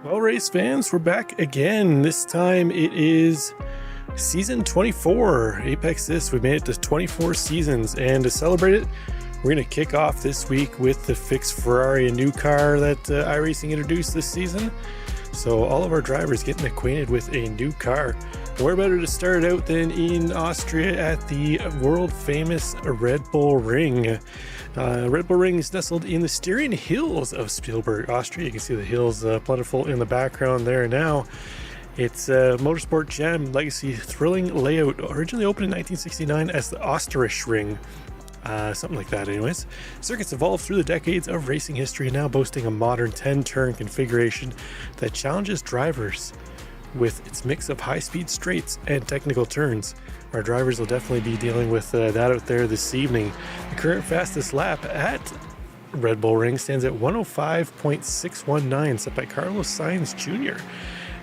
Well, race fans, we're back again. This time it is season 24. Apex this, we made it to 24 seasons, and to celebrate it, we're going to kick off this week with the fixed Ferrari, a new car that iRacing introduced this season. So all of our drivers getting acquainted with a new car. Where better to start out than in Austria at the world famous Red Bull Ring. Red Bull Ring is nestled in the Styrian Hills of Spielberg, Austria. You can see the hills plentiful in the background there now. It's a motorsport gem, legacy, thrilling layout, originally opened in 1969 as the Österreich Ring. Something like that anyways. Circuits evolved through the decades of racing history, now boasting a modern 10-turn configuration that challenges drivers with its mix of high-speed straights and technical turns. Our drivers will definitely be dealing with that out there this evening. The current fastest lap at Red Bull Ring stands at 105.619, set by Carlos Sainz Jr.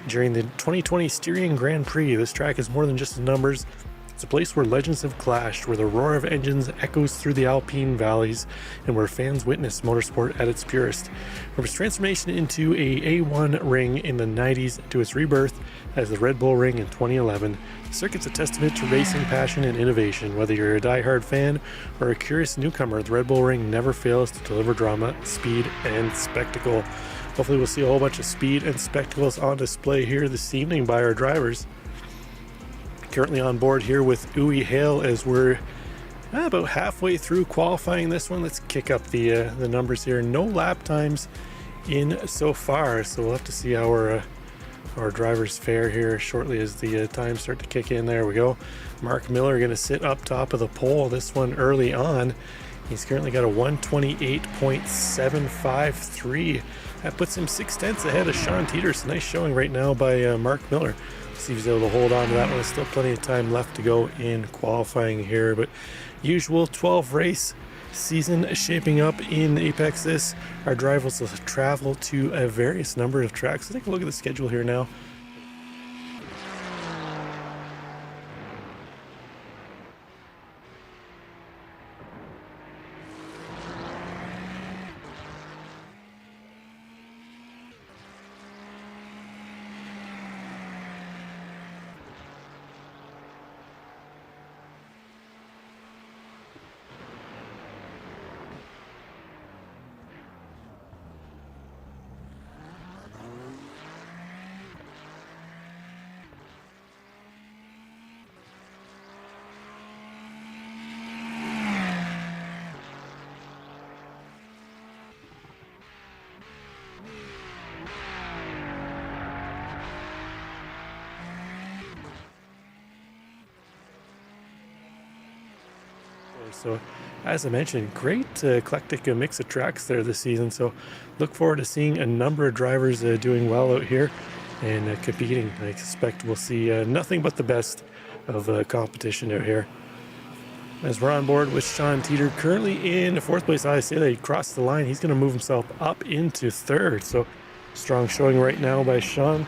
During the 2020 Styrian Grand Prix, this track is more than just the numbers. It's a place where legends have clashed, where the roar of engines echoes through the Alpine valleys, and where fans witness motorsport at its purest. From its transformation into a A1 ring in the 90s to its rebirth as the Red Bull Ring in 2011, the circuit's a testament to racing passion and innovation. Whether you're a die-hard fan or a curious newcomer, the Red Bull Ring never fails to deliver drama, speed, and spectacle. Hopefully we'll see a whole bunch of speed and spectacles on display here this evening by our drivers. Currently on board here with Uwe Hale as we're about halfway through qualifying this one. Let's kick up the numbers here. No lap times in so far, so we'll have to see how our drivers fare here shortly as the times start to kick in. There we go. Mark Miller going to sit up top of the pole this one early on. He's currently got a 128.753. That puts him 0.6 ahead of Sean Teeters. Nice showing right now by Mark Miller. See if he's able to hold on to that one. There's still plenty of time left to go in qualifying here, but usual 12 race season shaping up in Apex this. Our drivers will travel to a various number of tracks. So take a look at the schedule here now. So as I mentioned, great eclectic mix of tracks there this season, so look forward to seeing a number of drivers doing well out here and competing. I suspect we'll see nothing but the best of competition out here. As we're on board with Sean Teeter, currently in fourth place. I say that he crossed the line. He's going to move himself up into third, so strong showing right now by Sean.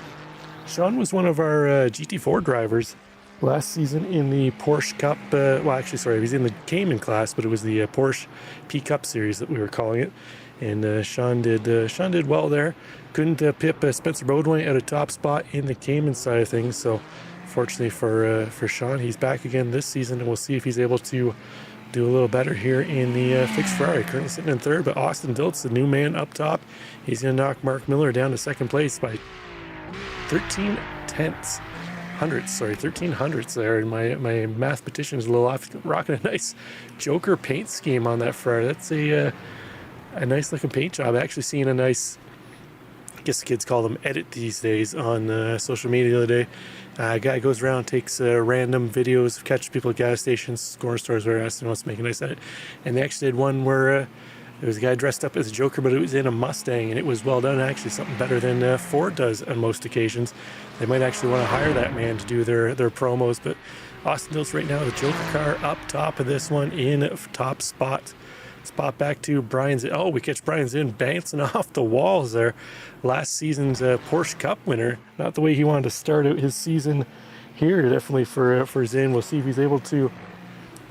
Sean was one of our GT4 drivers last season in the Porsche Cup, he was in the Cayman class, but it was the Porsche P Cup series that we were calling it. And Sean did well there. Couldn't pip Spencer Bodway at a top spot in the Cayman side of things. So fortunately for Sean, he's back again this season, and we'll see if he's able to do a little better here in the fixed Ferrari. Currently sitting in third, but Austin Diltz, the new man up top, he's going to knock Mark Miller down to second place by 13 hundredths there, and my mathematician is a little off. Rocking a nice Joker paint scheme on that Ferrari. That's a nice looking paint job. Actually seeing a nice, I guess the kids call them edit these days, on social media the other day. A guy goes around, takes random videos, catches people at gas stations, corner stores, where else, and wants to make a nice edit. And they actually did one where there was a guy dressed up as a Joker, but it was in a Mustang, and it was well done. Actually, something better than Ford does on most occasions. They might actually want to hire that man to do their promos. But Austin Diltz right now, the Joker car up top of this one in top spot. Spot back to Brian Zinn. Oh, we catch Brian Zinn bouncing off the walls there. Last season's Porsche Cup winner. Not the way he wanted to start out his season here, definitely for Zinn. We'll see if he's able to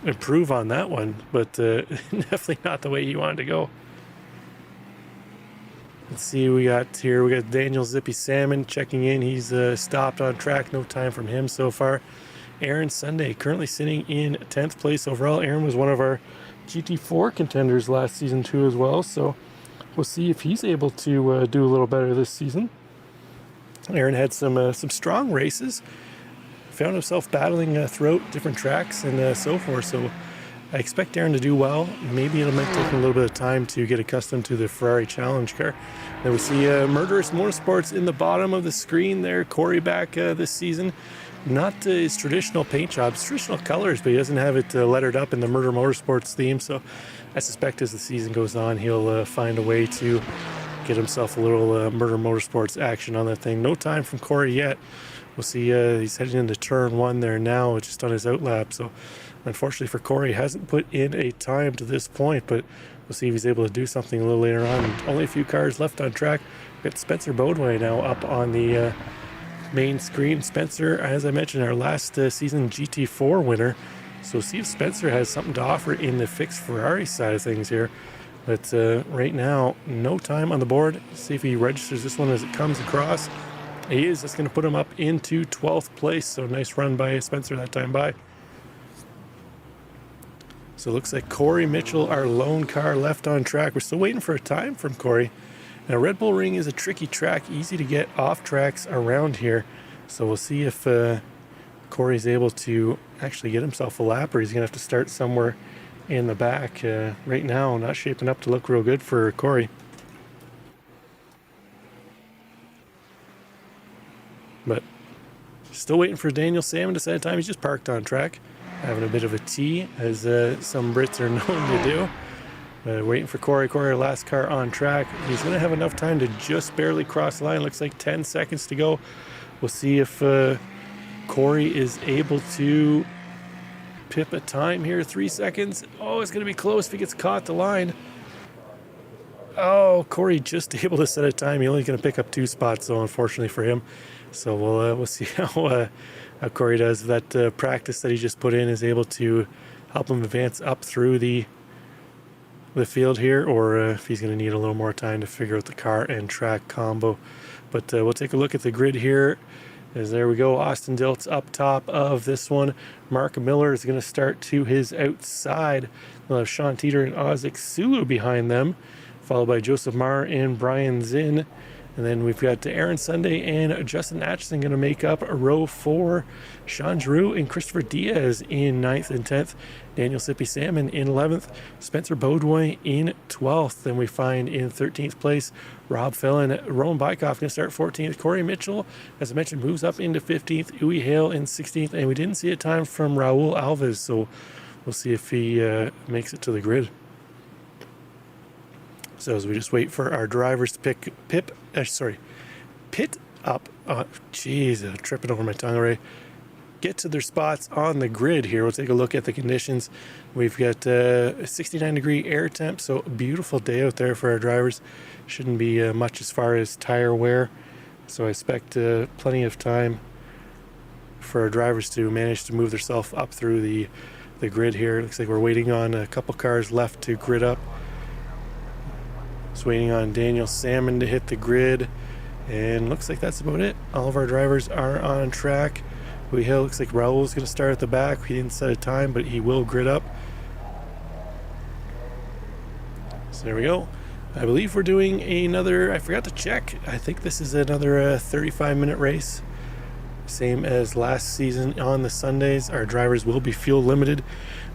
improve on that one, but definitely not the way he wanted to go. Let's see who we got here. We got Daniel Zippy Salmon checking in. He's stopped on track. No time from him so far. Aaron Sunday currently sitting in 10th place overall. Aaron was one of our GT4 contenders last season too as well. So we'll see if he's able to do a little better this season. Aaron had some strong races. Found himself battling throughout different tracks and so forth. So I expect Aaron to do well. Maybe it might take him a little bit of time to get accustomed to the Ferrari Challenge car. Then we see Murderous Motorsports in the bottom of the screen there. Corey back this season. Not his traditional paint jobs, traditional colors, but he doesn't have it lettered up in the Murder Motorsports theme. So I suspect as the season goes on, he'll find a way to get himself a little Murder Motorsports action on that thing. No time from Corey yet. We'll see he's heading into turn 1 there now, just on his outlap. So unfortunately for Corey, he hasn't put in a time to this point, but we'll see if he's able to do something a little later on. Only a few cars left on track. We've got Spencer Bodway now up on the main screen. Spencer, as I mentioned, our last season GT4 winner. So see if Spencer has something to offer in the fixed Ferrari side of things here. But right now, no time on the board. See if he registers this one as it comes across. He is. That's going to put him up into 12th place. So nice run by Spencer that time by. So it looks like Corey Mitchell, our lone car left on track. We're still waiting for a time from Corey. Now Red Bull Ring is a tricky track, easy to get off tracks around here. So we'll see if Corey's able to actually get himself a lap, or he's going to have to start somewhere in the back. Right now, not shaping up to look real good for Corey. But still waiting for Daniel Salmon to set a time. He's just parked on track, having a bit of a tea, as some Brits are known to do. Waiting for Corey. Corey, our last car on track. He's going to have enough time to just barely cross the line. Looks like 10 seconds to go. We'll see if Corey is able to pip a time here. 3 seconds. Oh, it's going to be close if he gets caught the line. Oh, Corey just able to set a time. He's only going to pick up 2 spots, though, unfortunately for him. So we'll see how Corey does. That practice that he just put in is able to help him advance up through the field here, or if he's going to need a little more time to figure out the car and track combo. But we'll take a look at the grid here. As there we go, Austin Dilt's up top of this one. Mark Miller is going to start to his outside. We'll have Sean Teeter and Ozik Sulu behind them, followed by Joseph Marr and Brian Zinn. And then we've got Aaron Sunday and Justin Atchison going to make up row 4. Sean Giroux and Christopher Diaz in 9th and 10th. Daniel Sippy Salmon in 11th. Spencer Bodway in 12th. Then we find in 13th place Rob Fellon. Rowan Bykoff going to start 14th. Corey Mitchell, as I mentioned, moves up into 15th. Uwe Hale in 16th. And we didn't see a time from Raul Alves, so we'll see if he makes it to the grid. So as we just wait for our drivers to pit up. Jeez, tripping over my tongue already. Get to their spots on the grid here. We'll take a look at the conditions. We've got a 69-degree air temp, so a beautiful day out there for our drivers. Shouldn't be much as far as tire wear. So I expect plenty of time for our drivers to manage to move themselves up through the grid here. Looks like we're waiting on a couple cars left to grid up. Just waiting on Daniel Salmon to hit the grid, and looks like that's about it. All of our drivers are on track. Uwe Hill, looks like Raul's going to start at the back. He didn't set a time, but he will grid up. So there we go. I believe we're doing another, I forgot to check, I think this is another 35-minute race. Same as last season on the Sundays. Our drivers will be fuel limited.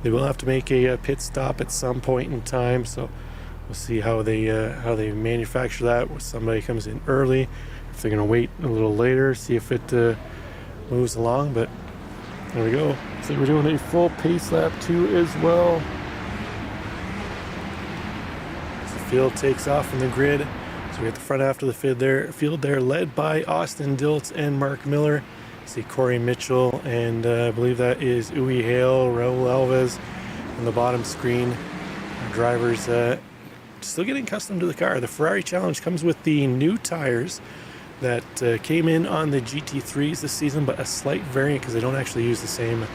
They will have to make a pit stop at some point in time, so we'll see how they manufacture that. When somebody comes in early, if they're going to wait a little later, see if it moves along. But there we go. So we're doing a full pace lap 2 as well. As the field takes off from the grid, so we have the front half of the field there, led by Austin Diltz and Mark Miller. See Corey Mitchell, and I believe that is Uwe Hale, Raul Alves on the bottom screen. Our drivers still getting accustomed to the car. The Ferrari Challenge comes with the new tires that came in on the GT3s this season, but a slight variant because they don't actually use the same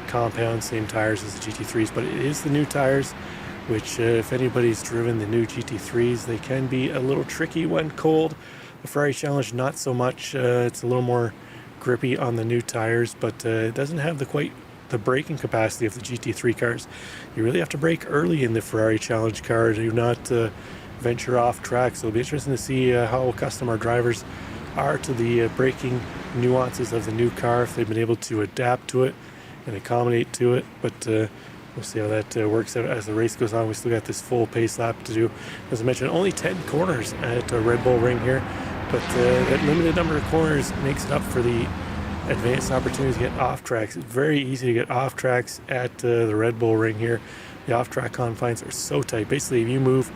compound, same tires as the GT3s, but it is the new tires. which if anybody's driven the new GT3s, they can be a little tricky when cold. The Ferrari Challenge, not so much. It's a little more grippy on the new tires, but it doesn't have quite the braking capacity of the GT3 cars. You really have to brake early in the Ferrari Challenge car to not venture off track. So it'll be interesting to see how accustomed our drivers are to the braking nuances of the new car, if they've been able to adapt to it and accommodate to it. But we'll see how that works out as the race goes on. We still got this full pace lap to do. As I mentioned, only 10 corners at Red Bull Ring here, but that limited number of corners makes it up for the advanced opportunities to get off tracks. It's very easy to get off tracks at the Red Bull Ring here. The off track confines are so tight. Basically, if you move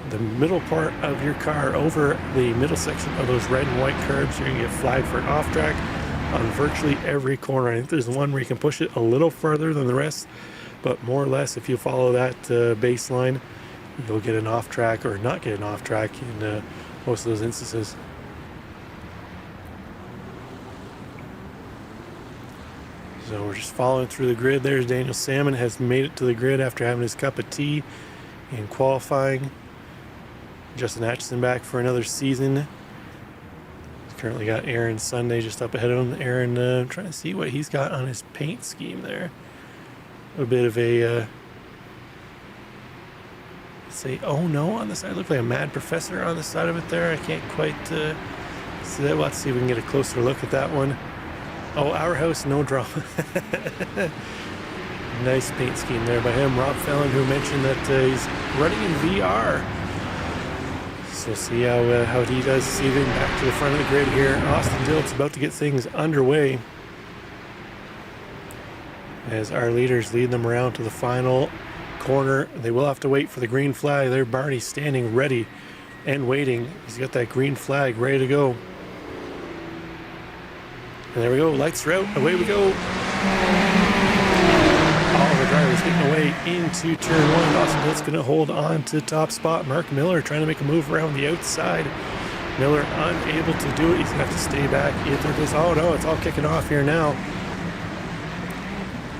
the middle part of your car over the middle section of those red and white curbs, you're going to get flagged for an off track on virtually every corner. I think there's one where you can push it a little further than the rest, but more or less if you follow that baseline, you'll get an off track or not get an off track in most of those instances. So we're just following through the grid. There's Daniel Salmon, has made it to the grid after having his cup of tea in qualifying. Justin Atchison back for another season. He's currently got Aaron Sunday just up ahead of him. Aaron, I'm trying to see what he's got on his paint scheme there. A bit of a, say, oh no on the side. Look like a Mad Professor on the side of it there. I can't quite see that. Let's see if we can get a closer look at that one. Oh, Our House, no drama. Nice paint scheme there by him. Rob Fallon, who mentioned that he's running in VR. So see how he does this evening. Back to the front of the grid here. Austin Dilt's about to get things underway as our leaders lead them around to the final corner. They will have to wait for the green flag. There, Barney standing ready and waiting. He's got that green flag ready to go. And there we go, lights are out, away we go. All of the drivers getting away into turn one. Austin Dilt's going to hold on to top spot. Mark Miller trying to make a move around the outside. Miller unable to do it. He's going to have to stay back in third place. Oh no, it's all kicking off here now.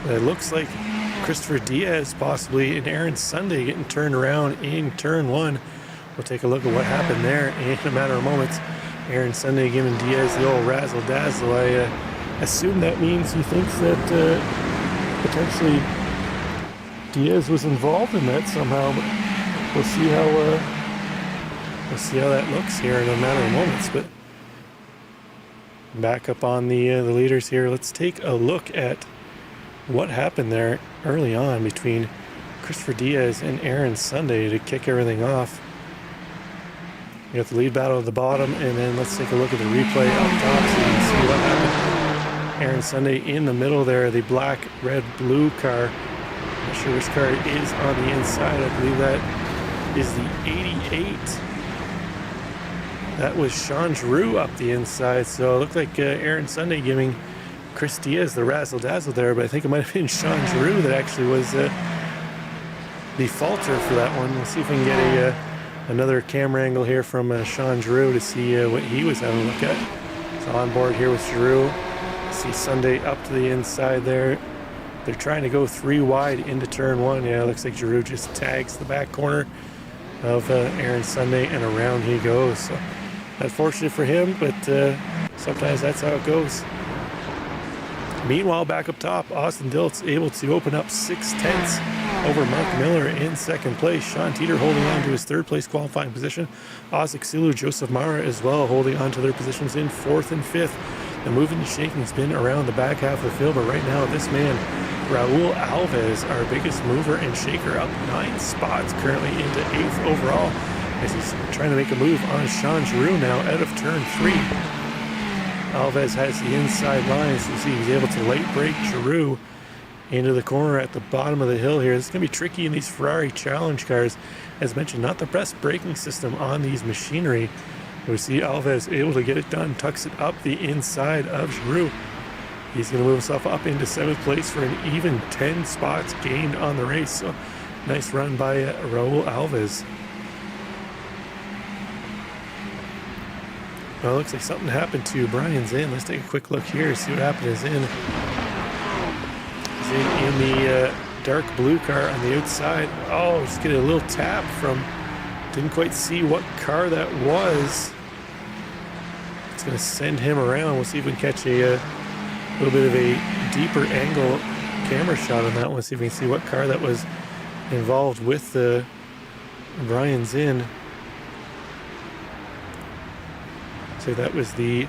It looks like Christopher Diaz possibly and Aaron Sunday getting turned around in turn one. We'll take a look at what happened there in a matter of moments. Aaron Sunday giving Diaz the old razzle-dazzle. I assume that means he thinks that potentially Diaz was involved in that somehow. But we'll see how that looks here in a matter of moments. But back up on the leaders here. Let's take a look at what happened there early on between Christopher Diaz and Aaron Sunday to kick everything off. You got the lead battle at the bottom, and then let's take a look at the replay up top so you can see what happened. Aaron Sunday in the middle there, the black, red, blue car. I'm not sure which car it is on the inside. I believe that is the 88. That was Sean Giroux up the inside, so it looked like Aaron Sunday giving Chris Diaz the razzle-dazzle there, but I think it might have been Sean Giroux that actually was the faulter for that one. We'll see if we can get another camera angle here from Sean Giroux to see what he was having a look at. So on board here with Giroux. See Sunday up to the inside there. They're trying to go 3 wide into turn one. Yeah, it looks like Giroux just tags the back corner of Aaron Sunday, and around he goes. So unfortunate for him, but sometimes that's how it goes. Meanwhile, back up top, Austin Dilt's able to open up 6/10 over Mark Miller in second place. Sean Teeter holding on to his third place qualifying position. Ozzie Silu, Joseph Mara as well holding on to their positions in fourth and fifth. The moving and shaking has been around the back half of the field, but right now this man, Raul Alves, our biggest mover and shaker, up 9 spots currently into 8th overall as he's trying to make a move on Sean Giroux now out of turn 3. Alves has the inside line, so you see he's able to late break Giroux into the corner at the bottom of the hill here. This is going to be tricky in these Ferrari Challenge cars. As mentioned, not the best braking system on these machinery. We see Alves able to get it done, tucks it up the inside of Giroux. He's going to move himself up into 7th place for an even 10 spots gained on the race. So nice run by Raul Alves. Well, it looks like something happened to Brian Zinn. Let's take a quick look here, see what happened to Zinn. Zinn in the dark blue car on the outside. Oh, just get a little tap from, didn't quite see what car that was. It's going to send him around. We'll see if we can catch a little bit of a deeper angle camera shot on that one. See if we can see what car that was involved with Brian Zinn. So that was the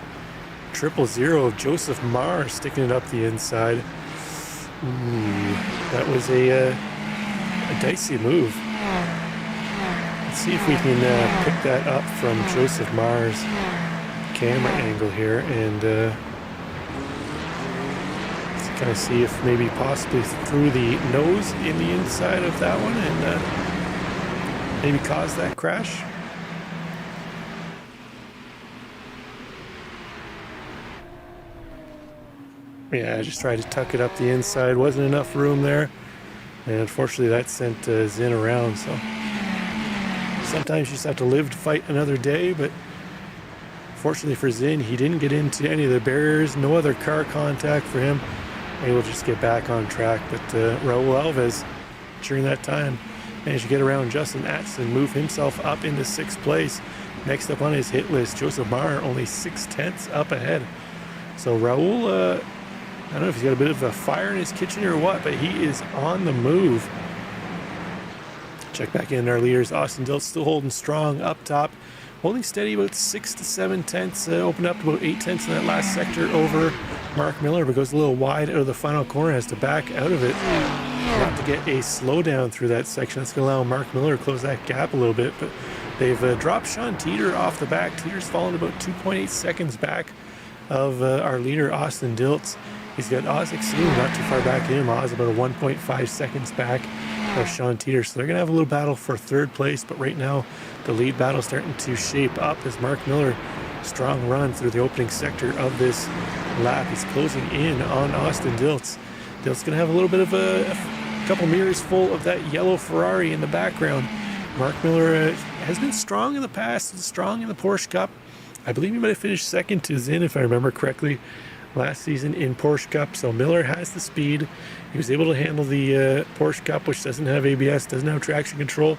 000 of Joseph Marr sticking it up the inside. Ooh, that was a dicey move. Let's see if we can pick that up from Joseph Marr's camera angle here and kind of see if maybe possibly through the nose in the inside of that one and maybe cause that crash. Yeah, I just tried to tuck it up the inside. Wasn't enough room there. And unfortunately that sent Zinn around. So sometimes you just have to live to fight another day. But fortunately for Zinn, he didn't get into any of the barriers. No other car contact for him. Able to just get back on track. But Raul Alves, during that time, managed to get around Justin Atson, move himself up into 6th place. Next up on his hit list, Joseph Marr, only 0.6 up ahead. So Raul... I don't know if he's got a bit of a fire in his kitchen or what, but he is on the move. Check back in our leaders. Austin Diltz still holding strong up top, holding steady about 6 to 7 tenths. Opened up to about 8 tenths in that last sector over Mark Miller, but goes a little wide out of the final corner, has to back out of it. Not to get a slowdown through that section. That's going to allow Mark Miller to close that gap a little bit, but they've dropped Sean Teeter off the back. Teeter's fallen about 2.8 seconds back of our leader, Austin Diltz. He's got Oz Exceed not too far back in him. Oz about a 1.5 seconds back of Sean Teeter. So they're going to have a little battle for 3rd place. But right now, the lead battle is starting to shape up as Mark Miller, strong run through the opening sector of this lap. He's closing in on Austin Diltz. Diltz going to have a little bit of a couple mirrors full of that yellow Ferrari in the background. Mark Miller has been strong in the past, strong in the Porsche Cup. I believe he might have finished 2nd to Zinn, if I remember correctly, last season in Porsche Cup. So Miller has the speed. He was able to handle the Porsche Cup, which doesn't have ABS, doesn't have traction control.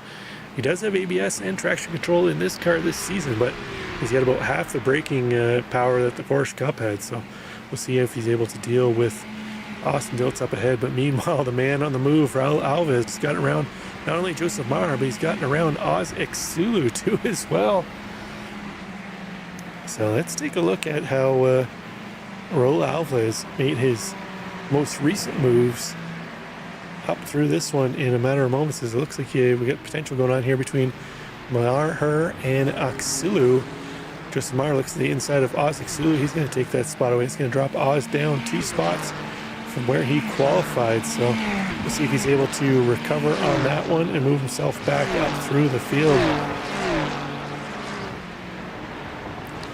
He does have ABS and traction control in this car this season, but he's got about half the braking power that the Porsche Cup had. So we'll see if he's able to deal with Austin Diltz up ahead. But meanwhile, the man on the move, Raul Alves, has gotten around not only Joseph Marr, but he's gotten around Oz Exulu too as well. So let's take a look at how Raul Alves made his most recent moves up through this one in a matter of moments. It looks like we got potential going on here between Maher and Exulu. Joseph Marr looks to the inside of Oz Exulu. He's going to take that spot away. It's going to drop Oz down 2 spots from where he qualified. So we'll see if he's able to recover on that one and move himself back up through the field.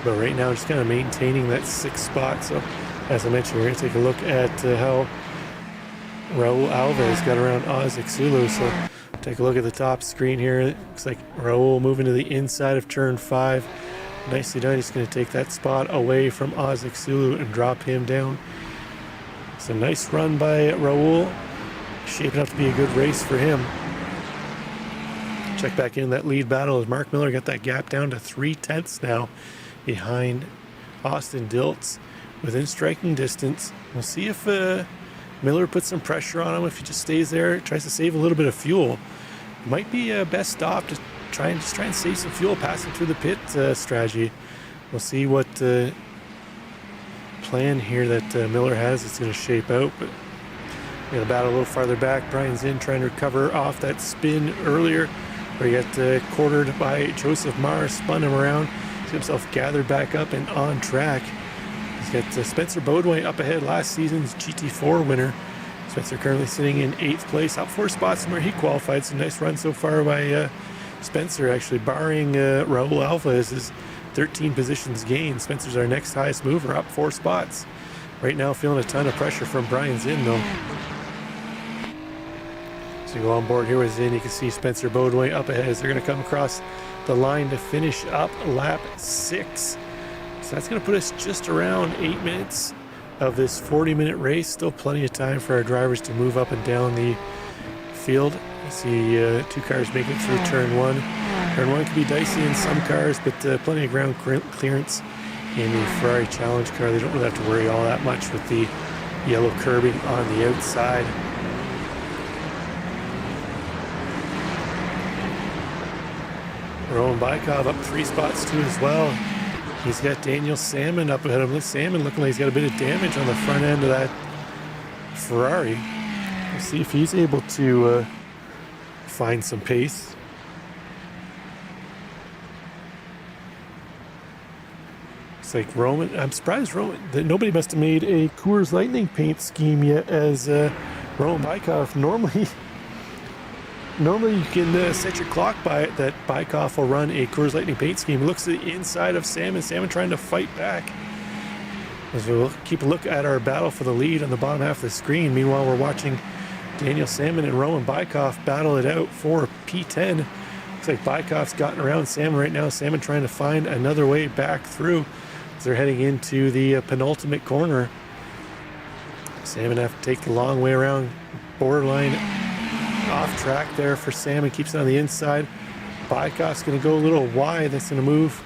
But right now, just kind of maintaining that 6th spot. So, as I mentioned, we're going to take a look at how Raul Alves got around Oz Exulu. So, take a look at the top screen here. It looks like Raul moving to the inside of turn 5. Nicely done. He's going to take that spot away from Oz Exulu and drop him down. It's a nice run by Raul. Shaping up to be a good race for him. Check back in that lead battle as Mark Miller got that gap down to 3 tenths now, behind Austin Diltz, within striking distance. We'll see if Miller puts some pressure on him. If he just stays there, tries to save a little bit of fuel. Might be a best stop to try and save some fuel, passing through the pit strategy. We'll see what plan here that Miller has is going to shape out. But we're going to battle a little farther back. Brian Zinn trying to recover off that spin earlier, where he got quartered by Joseph Marr, spun him around. Himself gathered back up and on track. He's got Spencer Bodway up ahead, last season's GT4 winner. Spencer currently sitting in 8th place, up 4 spots from where he qualified. So nice run so far by Spencer, actually barring Raul Alves' 13 positions gained. Spencer's our next highest mover, up 4 spots. Right now feeling a ton of pressure from Brian Zinn though. So you go on board here with Zinn, you can see Spencer Bodway up ahead as they're going to come across the line to finish up lap 6. So that's going to put us just around 8 minutes of this 40-minute race. Still plenty of time for our drivers to move up and down the field. You see two cars making it through turn one. Turn one can be dicey in some cars, but plenty of ground clearance in the Ferrari Challenge car. They don't really have to worry all that much with the yellow curbing on the outside. Roman Bykov up 3 spots too as well. He's got Daniel Salmon up ahead of him. Salmon looking like he's got a bit of damage on the front end of that Ferrari. We'll see if he's able to find some pace. It's like Roman. I'm surprised that nobody must have made a Coors Lightning paint scheme yet as Roman Bykov. Normally you can set your clock by it that Bykov will run a Coors Lightning paint scheme. It looks to the inside of Salmon. Salmon trying to fight back. As we'll keep a look at our battle for the lead on the bottom half of the screen. Meanwhile, we're watching Daniel Salmon and Roman Bykov battle it out for P10. Looks like Bykov's gotten around Salmon right now. Salmon trying to find another way back through as they're heading into the penultimate corner. Salmon have to take the long way around, borderline off track there for Salmon. Keeps it on the inside. Bykov's going to go a little wide. That's going to move.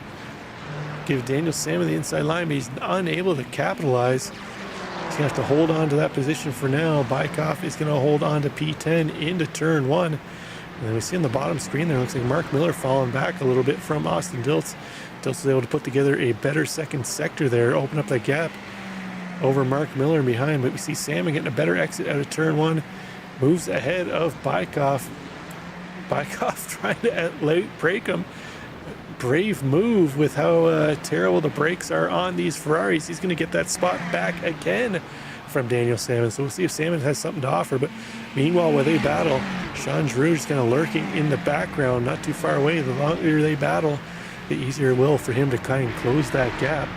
Give Daniel Salmon the inside line, but he's unable to capitalize. He's going to have to hold on to that position for now. Bykov is going to hold on to P10 into turn one. And then we see on the bottom screen there, looks like Mark Miller falling back a little bit from Austin Diltz. Diltz was able to put together a better second sector there, open up that gap over Mark Miller and behind. But we see Salmon getting a better exit out of turn one. Moves ahead of Bykov. Bykov trying to outbrake him. Brave move with how terrible the brakes are on these Ferraris. He's going to get that spot back again from Daniel Salmon. So we'll see if Salmon has something to offer. But meanwhile, while they battle, Sean Giroux is kind of lurking in the background, not too far away. The longer they battle, the easier it will for him to kind of close that gap.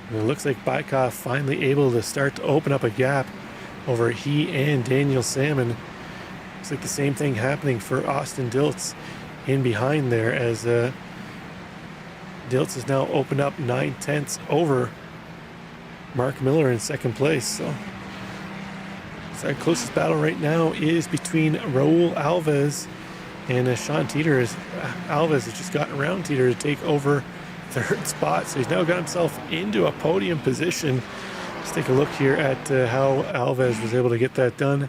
And it looks like Bykov finally able to start to open up a gap over he and Daniel Salmon. Looks like the same thing happening for Austin Diltz in behind there as Diltz has now opened up 9/10 over Mark Miller in second place. So our closest battle right now is between Raul Alves and Sean Teeter. As Alves has just gotten around Teeter to take over third spot, so he's now got himself into a podium position. Let's take a look here at how Alves was able to get that done.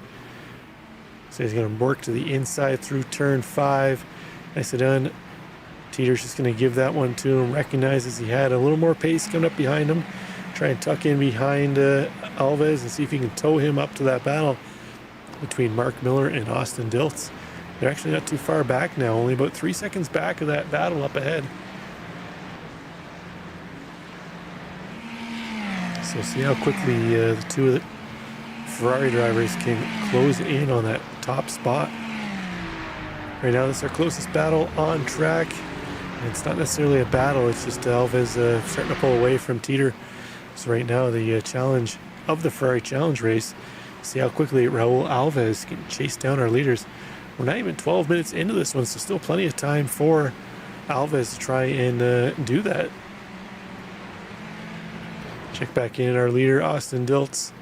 So he's going to work to the inside through turn 5. Nicely done. Teeter's just going to give that one to him. Recognizes he had a little more pace coming up behind him. Try and tuck in behind Alves and see if he can tow him up to that battle between Mark Miller and Austin Diltz. They're actually not too far back now, only about 3 seconds back of that battle up ahead. So see how quickly the two of the Ferrari drivers can close in on that top spot. Right now, this is our closest battle on track. And it's not necessarily a battle, it's just Alves starting to pull away from Teeter. So right now, the challenge of the Ferrari Challenge race, see how quickly Raul Alves can chase down our leaders. We're not even 12 minutes into this one, so still plenty of time for Alves to try and do that. Check back in our leader, Austin Diltz.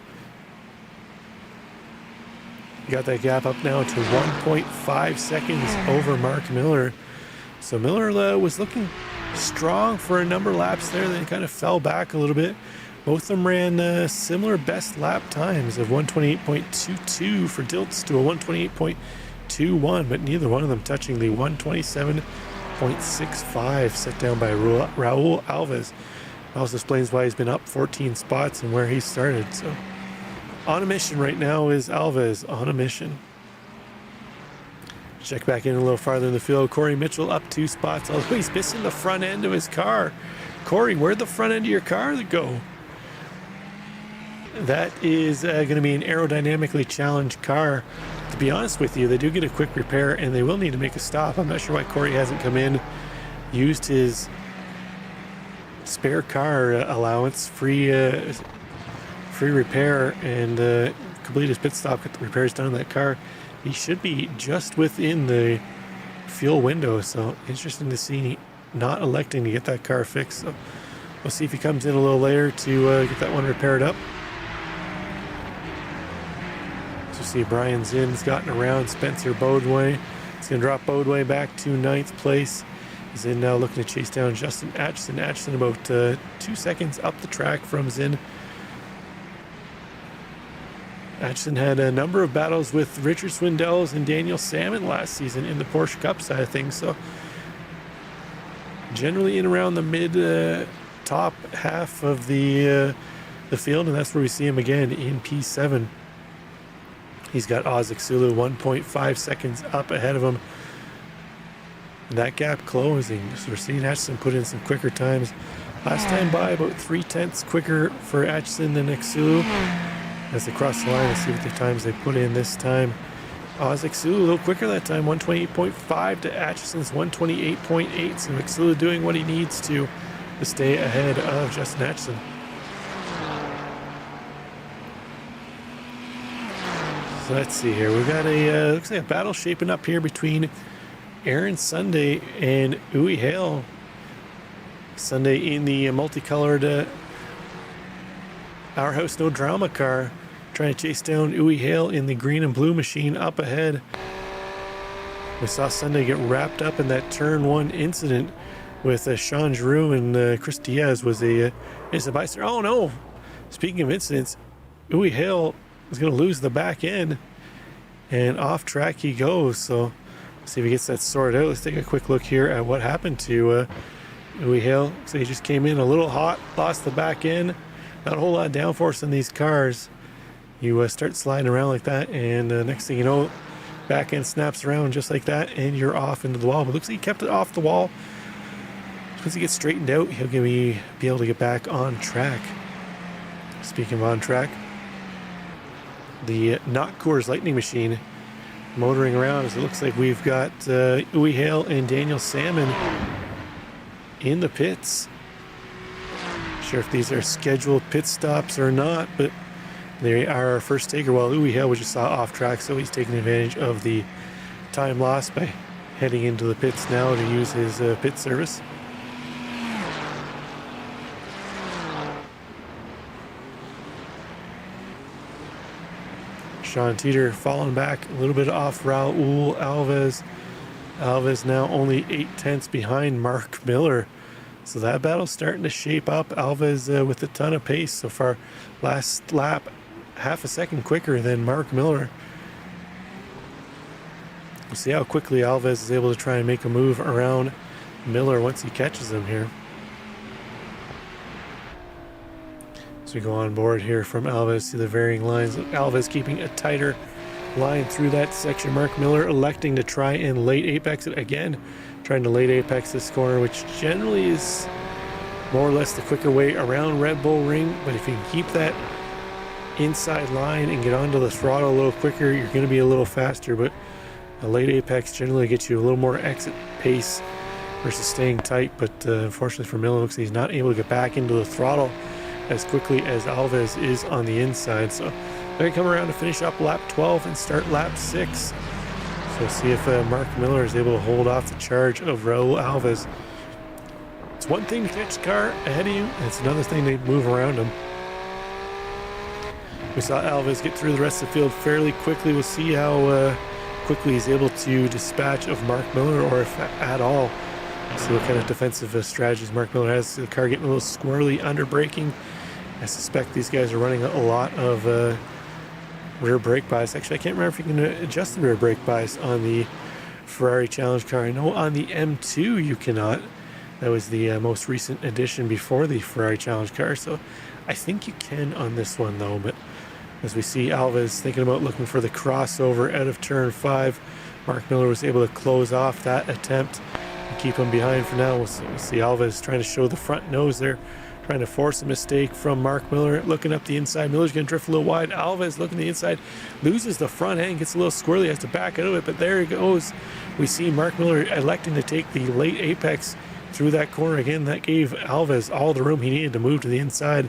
Got that gap up now to 1.5 seconds over Mark Miller. So Miller was looking strong for a number of laps there. Then kind of fell back a little bit. Both of them ran similar best lap times of 128.22 for Diltz to a 128.21, but neither one of them touching the 127.65 set down by Raul Alves. Also explains why he's been up 14 spots and where he started. So on a mission right now is Alves, on a mission. Check back in a little farther in the field. Corey Mitchell up 2 spots, although he's missing the front end of his car. Corey, where'd the front end of your car go? That is going to be an aerodynamically challenged car. To be honest with you, they do get a quick repair and they will need to make a stop. I'm not sure why Corey hasn't come in, used his spare car allowance, free repair, and complete his pit stop, get the repairs done on that car. He should be just within the fuel window, so interesting to see not electing to get that car fixed. So we'll see if he comes in a little later to get that one repaired up. See Brian Zinn's gotten around Spencer Bodway. It's going to drop Bodway back to 9th place. Zinn now looking to chase down Justin Atchison. Atchison about 2 seconds up the track from Zinn. Atchison had a number of battles with Richard Swindells and Daniel Salmon last season in the Porsche Cup side of things, so generally in around the mid top half of the field, and that's where we see him again in P7. He's got Ozek Sulu 1.5 seconds up ahead of him. That gap closing, so we're seeing Atchison put in some quicker times. Last time by about 3/10 quicker for Atchison than Sulu. As they cross the line, let's see what the times they put in this time. Ozek Sulu a little quicker that time, 128.5 to Atchison's 128.8. So Sulu doing what he needs to stay ahead of Justin Atchison. So let's see here. We've got a looks like a battle shaping up here between Aaron Sunday and Uwe Hale. Sunday in the multicolored Our House No Drama car, trying to chase down Uwe Hale in the green and blue machine up ahead. We saw Sunday get wrapped up in that turn 1 incident with Sean Giroux and Chris Diaz was a bystander. Oh no! Speaking of incidents, Uwe Hale is going to lose the back end, and off track he goes. So let's see if he gets that sorted out. Let's take a quick look here at what happened to Uwe Hale. So he just came in a little hot, lost the back end. Not a whole lot of downforce on these cars. You start sliding around like that, and next thing you know, back end snaps around just like that, and you're off into the wall. But looks like he kept it off the wall. Once he gets straightened out, he'll be able to get back on track. Speaking of on track, the not Coors Lightning machine motoring around, as it looks like we've got Uwe Hale and Daniel Salmon in the pits. Sure if these are scheduled pit stops or not, but they are our first taker. While Uwe Hale we just saw off track, so he's taking advantage of the time lost by heading into the pits now to use his pit service. Sean Teeter falling back a little bit off Raul Alves. Alves now only 8/10 behind Mark Miller. So that battle's starting to shape up. Alves with a ton of pace so far. Last lap, half a second quicker than Mark Miller. We'll see how quickly Alves is able to try and make a move around Miller once he catches him here. As we go on board here from Alves, see the varying lines. Alves keeping a tighter line through that section. Mark Miller electing to try and late apex it again. Trying to late apex this corner, which generally is more or less the quicker way around Red Bull Ring. But if you can keep that inside line and get onto the throttle a little quicker, you're going to be a little faster. But a late apex generally gets you a little more exit pace versus staying tight. But unfortunately for Miller, looks like he's not able to get back into the throttle as quickly as Alves is on the inside. So they're going to come around to finish up lap 12 and start lap 6. So see if Mark Miller is able to hold off the charge of Raul Alves. It's one thing to catch the car ahead of you, and it's another thing to move around him. We saw Alves get through the rest of the field fairly quickly. We'll see how quickly he's able to dispatch of Mark Miller, or if at all. We'll see what kind of defensive strategies Mark Miller has. The car getting a little squirrely under braking. I suspect these guys are running a lot of rear brake bias. Actually, I can't remember if you can adjust the rear brake bias on the Ferrari Challenge car. I know on the M2 you cannot. That was the most recent addition before the Ferrari Challenge car. So I think you can on this one though. But as we see Alves thinking about looking for the crossover out of turn 5, Mark Miller was able to close off that attempt and keep him behind for now. We'll see Alves trying to show the front nose there, trying to force a mistake from Mark Miller, looking up the inside. Miller's going to drift a little wide. Alves looking the inside, loses the front end, gets a little squirrely, has to back out of it, but there he goes. We see Mark Miller electing to take the late apex through that corner again. That gave Alves all the room he needed to move to the inside.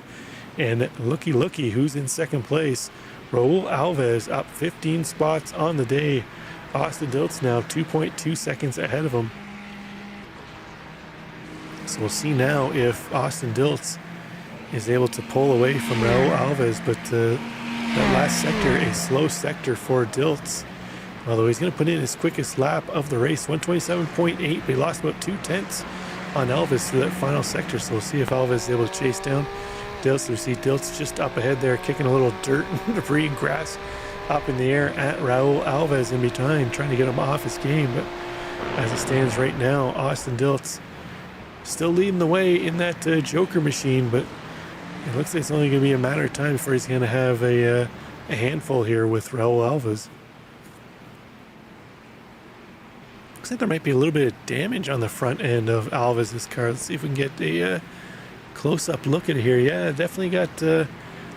And looky, who's in second place? Raul Alves up 15 spots on the day. Austin Diltz now 2.2 seconds ahead of him. So we'll see now if Austin Diltz is able to pull away from Raul Alves, but That last sector, a slow sector for Diltz. Although he's going to put in his quickest lap of the race, 127.8, but he lost about 2/10 on Elvis through that final sector. So we'll see if Elvis is able to chase down Diltz. We see Diltz just up ahead there, kicking a little dirt and debris and grass up in the air at Raul Alves in behind, trying to get him off his game. But as it stands right now, Austin Diltz still leading the way in that Joker machine, but it looks like it's only going to be a matter of time before he's going to have a handful here with Raul Alves. Looks like there might be a little bit of damage on the front end of Alves' car. Let's see if we can get a close-up look at it here. Yeah, definitely got a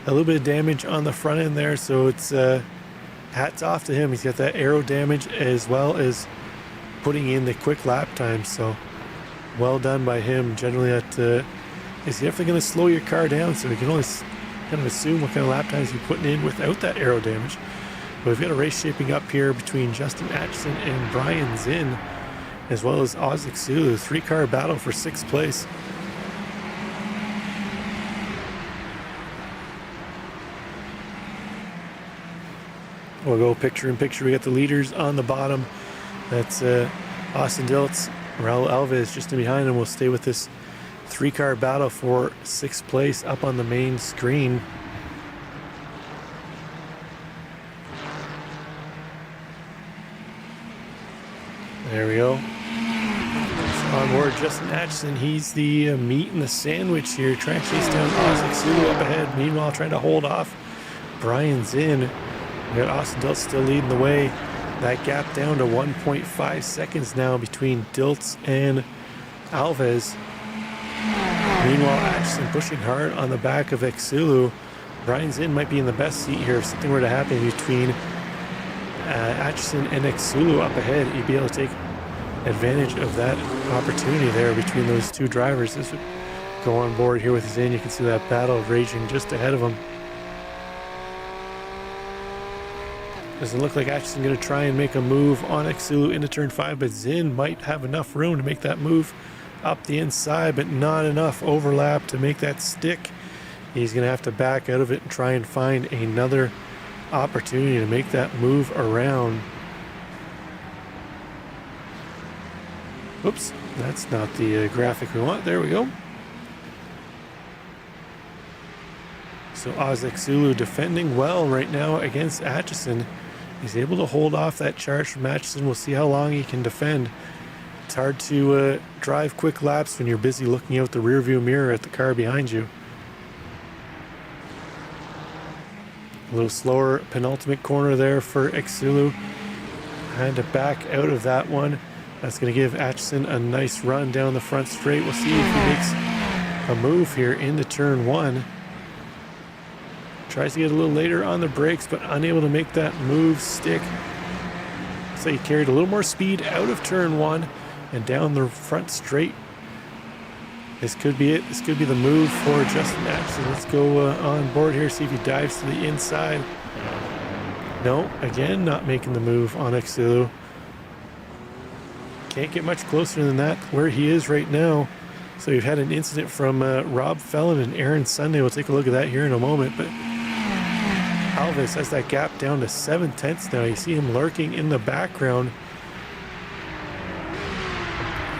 little bit of damage on the front end there, so it's hats off to him. He's got that aero damage as well as putting in the quick lap time, so well done by him. Generally that is definitely going to slow your car down, so we can only kind of assume what kind of lap times you're putting in without that aero damage. But we've got a race shaping up here between Justin Atchison and Brian Zinn, as well as Ozzik Sulu. 3-car battle for 6th place. We'll go picture in picture. We got the leaders on the bottom. That's Austin Diltz, Raul Alves just in behind him. We'll stay with this 3-car battle for 6th place up on the main screen. There we go. So on board Justin Atchison. He's the meat in the sandwich here, trying to chase down Ozzik Sulu up ahead. Meanwhile, trying to hold off Brian Zinn. We got Austin Diltz still leading the way. That gap down to 1.5 seconds now between Diltz and Alves. Meanwhile, Atchison pushing hard on the back of Exulu. Brian Zinn might be in the best seat here if something were to happen between Atchison and Exulu up ahead. He'd be able to take advantage of that opportunity there between those two drivers. This would go on board here with Zinn. You can see that battle raging just ahead of him. Doesn't look like Atchison going to try and make a move on Exulu into turn 5, but Zinn might have enough room to make that move up the inside, but not enough overlap to make that stick. He's going to have to back out of it and try and find another opportunity to make that move around. Oops, that's not the graphic we want. There we go. So Ozzik Sulu defending well right now against Atchison. He's able to hold off that charge from Atchison. We'll see how long he can defend. It's hard to drive quick laps when you're busy looking out the rearview mirror at the car behind you. A little slower penultimate corner there for Exulu. Had to back out of that one. That's going to give Atchison a nice run down the front straight. We'll see if he makes a move here into turn 1. Tries to get a little later on the brakes, but unable to make that move stick. So he carried a little more speed out of turn 1 and down the front straight. This could be it. This could be the move for Justin Atchison. Let's go on board here, see if he dives to the inside. No, again, not making the move on Exulu. Can't get much closer than that where he is right now. So we've had an incident from Rob Fellon and Aaron Sunday. We'll take a look at that here in a moment. But Alves has that gap down to 7/10 now. You see him lurking in the background.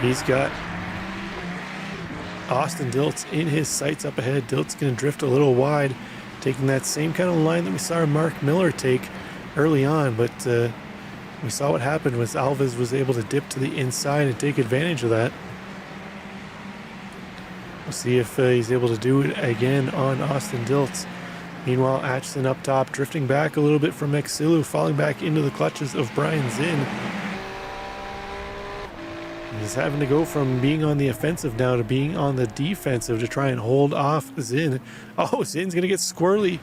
He's got Austin Diltz in his sights up ahead. Diltz going to drift a little wide, taking that same kind of line that we saw Mark Miller take early on. But we saw what happened was Alves was able to dip to the inside and take advantage of that. We'll see if he's able to do it again on Austin Diltz. Meanwhile, Atchison up top, drifting back a little bit from Exulu, falling back into the clutches of Brian Zinn. He's having to go from being on the offensive now to being on the defensive to try and hold off Zinn. Oh, Zinn's going to get squirrely.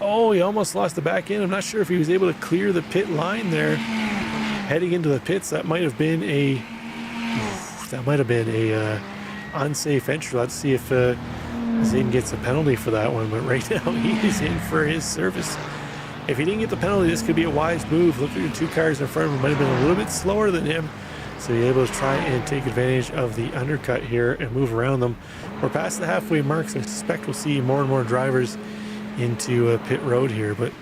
Oh, he almost lost the back end. I'm not sure if he was able to clear the pit line there. Heading into the pits, that might have been a unsafe entry. Let's see if Zinn gets a penalty for that one. But right now, he is in for his service. If he didn't get the penalty, this could be a wise move. Look at the two cars in front of him. Might have been a little bit slower than him. So he's able to try and take advantage of the undercut here and move around them. We're past the halfway mark, so I suspect we'll see more and more drivers into pit road here. But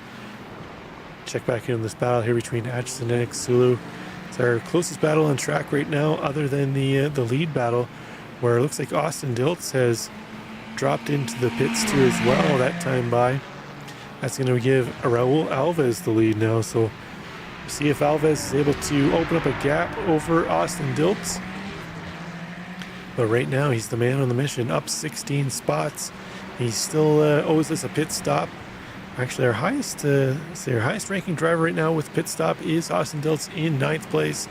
check back in this battle here between Atchison and Xulu. It's our closest battle on track right now, other than the lead battle, where it looks like Austin Diltz has dropped into the pits too as well that time by. That's going to give Raul Alves the lead now, so we'll see if Alves is able to open up a gap over Austin Diltz. But right now he's the man on the mission, up 16 spots. He still owes us a pit stop. Actually, our highest ranking driver right now with pit stop is Austin Diltz in 9th place.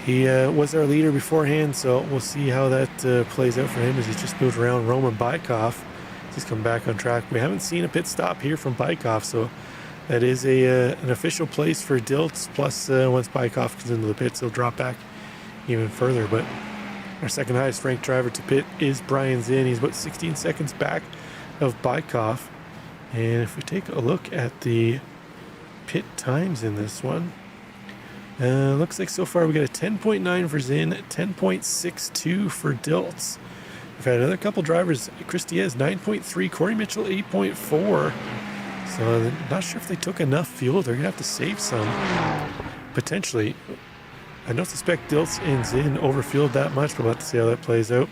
He was our leader beforehand, so we'll see how that plays out for him as he's just moved around Roman Bykov. He's come back on track. We haven't seen a pit stop here from Bykov, so that is an official place for Diltz. Plus, once Bykov comes into the pits, he'll drop back even further. But our second highest ranked driver to pit is Brian Zinn. He's about 16 seconds back of Bykov. And if we take a look at the pit times in this one, looks like so far we got a 10.9 for Zinn, 10.62 for Diltz. We've had another couple drivers, Chris Diaz 9.3, Corey Mitchell 8.4. So I'm not sure if they took enough fuel. They're going to have to save some, potentially. I don't suspect Diltz and Zinn overfueled that much, but we'll have to see how that plays out.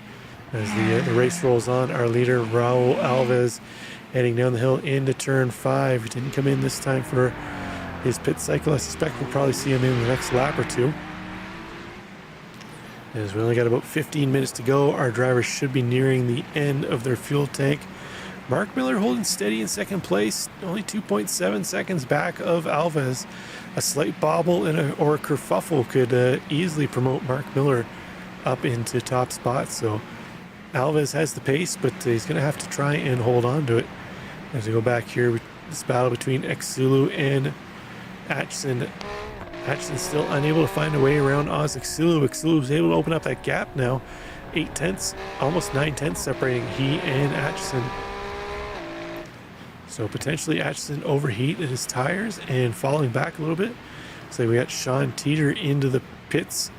As the race rolls on, our leader, Raul Alves, heading down the hill into turn 5. He didn't come in this time for his pit cycle. I suspect we'll probably see him in the next lap or two. As we only got about 15 minutes to go, our drivers should be nearing the end of their fuel tank. Mark Miller holding steady in second place, only 2.7 seconds back of Alves. A slight bobble or a kerfuffle could easily promote Mark Miller up into top spot. So Alves has the pace, but he's going to have to try and hold on to it. As we go back here, this battle between Xulu and Atchison. Atchison's still unable to find a way around Oz Xulu. Xulu was able to open up that gap now. 8 tenths, almost 9 tenths separating he and Atchison. So potentially Atchison overheated his tires and falling back a little bit. So we got Sean Teeter into the pits.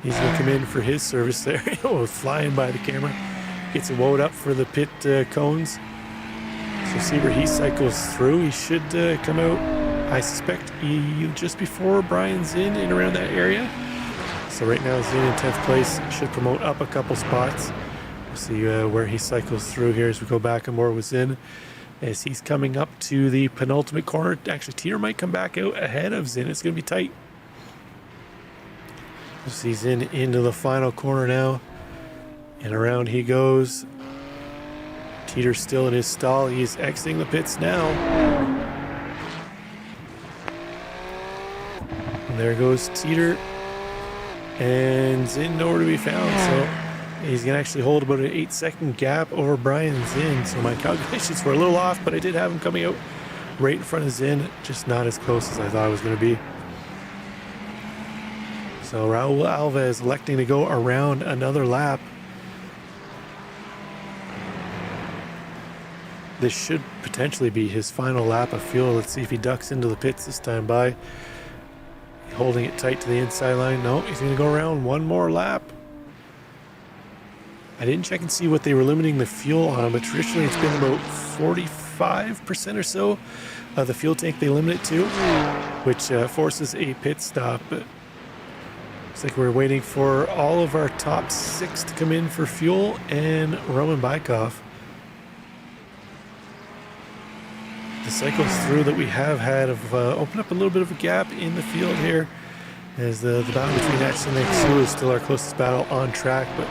He's going to come in for his service there. Flying by the camera. Gets it wound up for the pit cones. So see where he cycles through. He should come out, I suspect, just before Brian Zinn in around that area. So right now Zinn in 10th place should promote up a couple spots. We'll see where he cycles through here as we go back and more with Zinn. As he's coming up to the penultimate corner. Actually, Teeter might come back out ahead of Zinn. It's going to be tight. We'll see Zinn into the final corner now. And around he goes. Teeter still in his stall. He's exiting the pits now. And there goes Teeter. And Zinn nowhere to be found. So he's going to actually hold about an 8-second gap over Brian Zinn. So my calculations were a little off, but I did have him coming out right in front of Zinn. Just not as close as I thought it was going to be. So Raul Alves electing to go around another lap. This should potentially be his final lap of fuel. Let's see if he ducks into the pits this time by. Holding it tight to the inside line. No, he's going to go around one more lap. I didn't check and see what they were limiting the fuel on, but traditionally it's been about 45% or so of the fuel tank they limit it to, which forces a pit stop. But looks like we're waiting for all of our top 6 to come in for fuel and Roman Bykov. The cycles through that we have had have opened up a little bit of a gap in the field here, as the battle between Atchison and Xulu is still our closest battle on track, but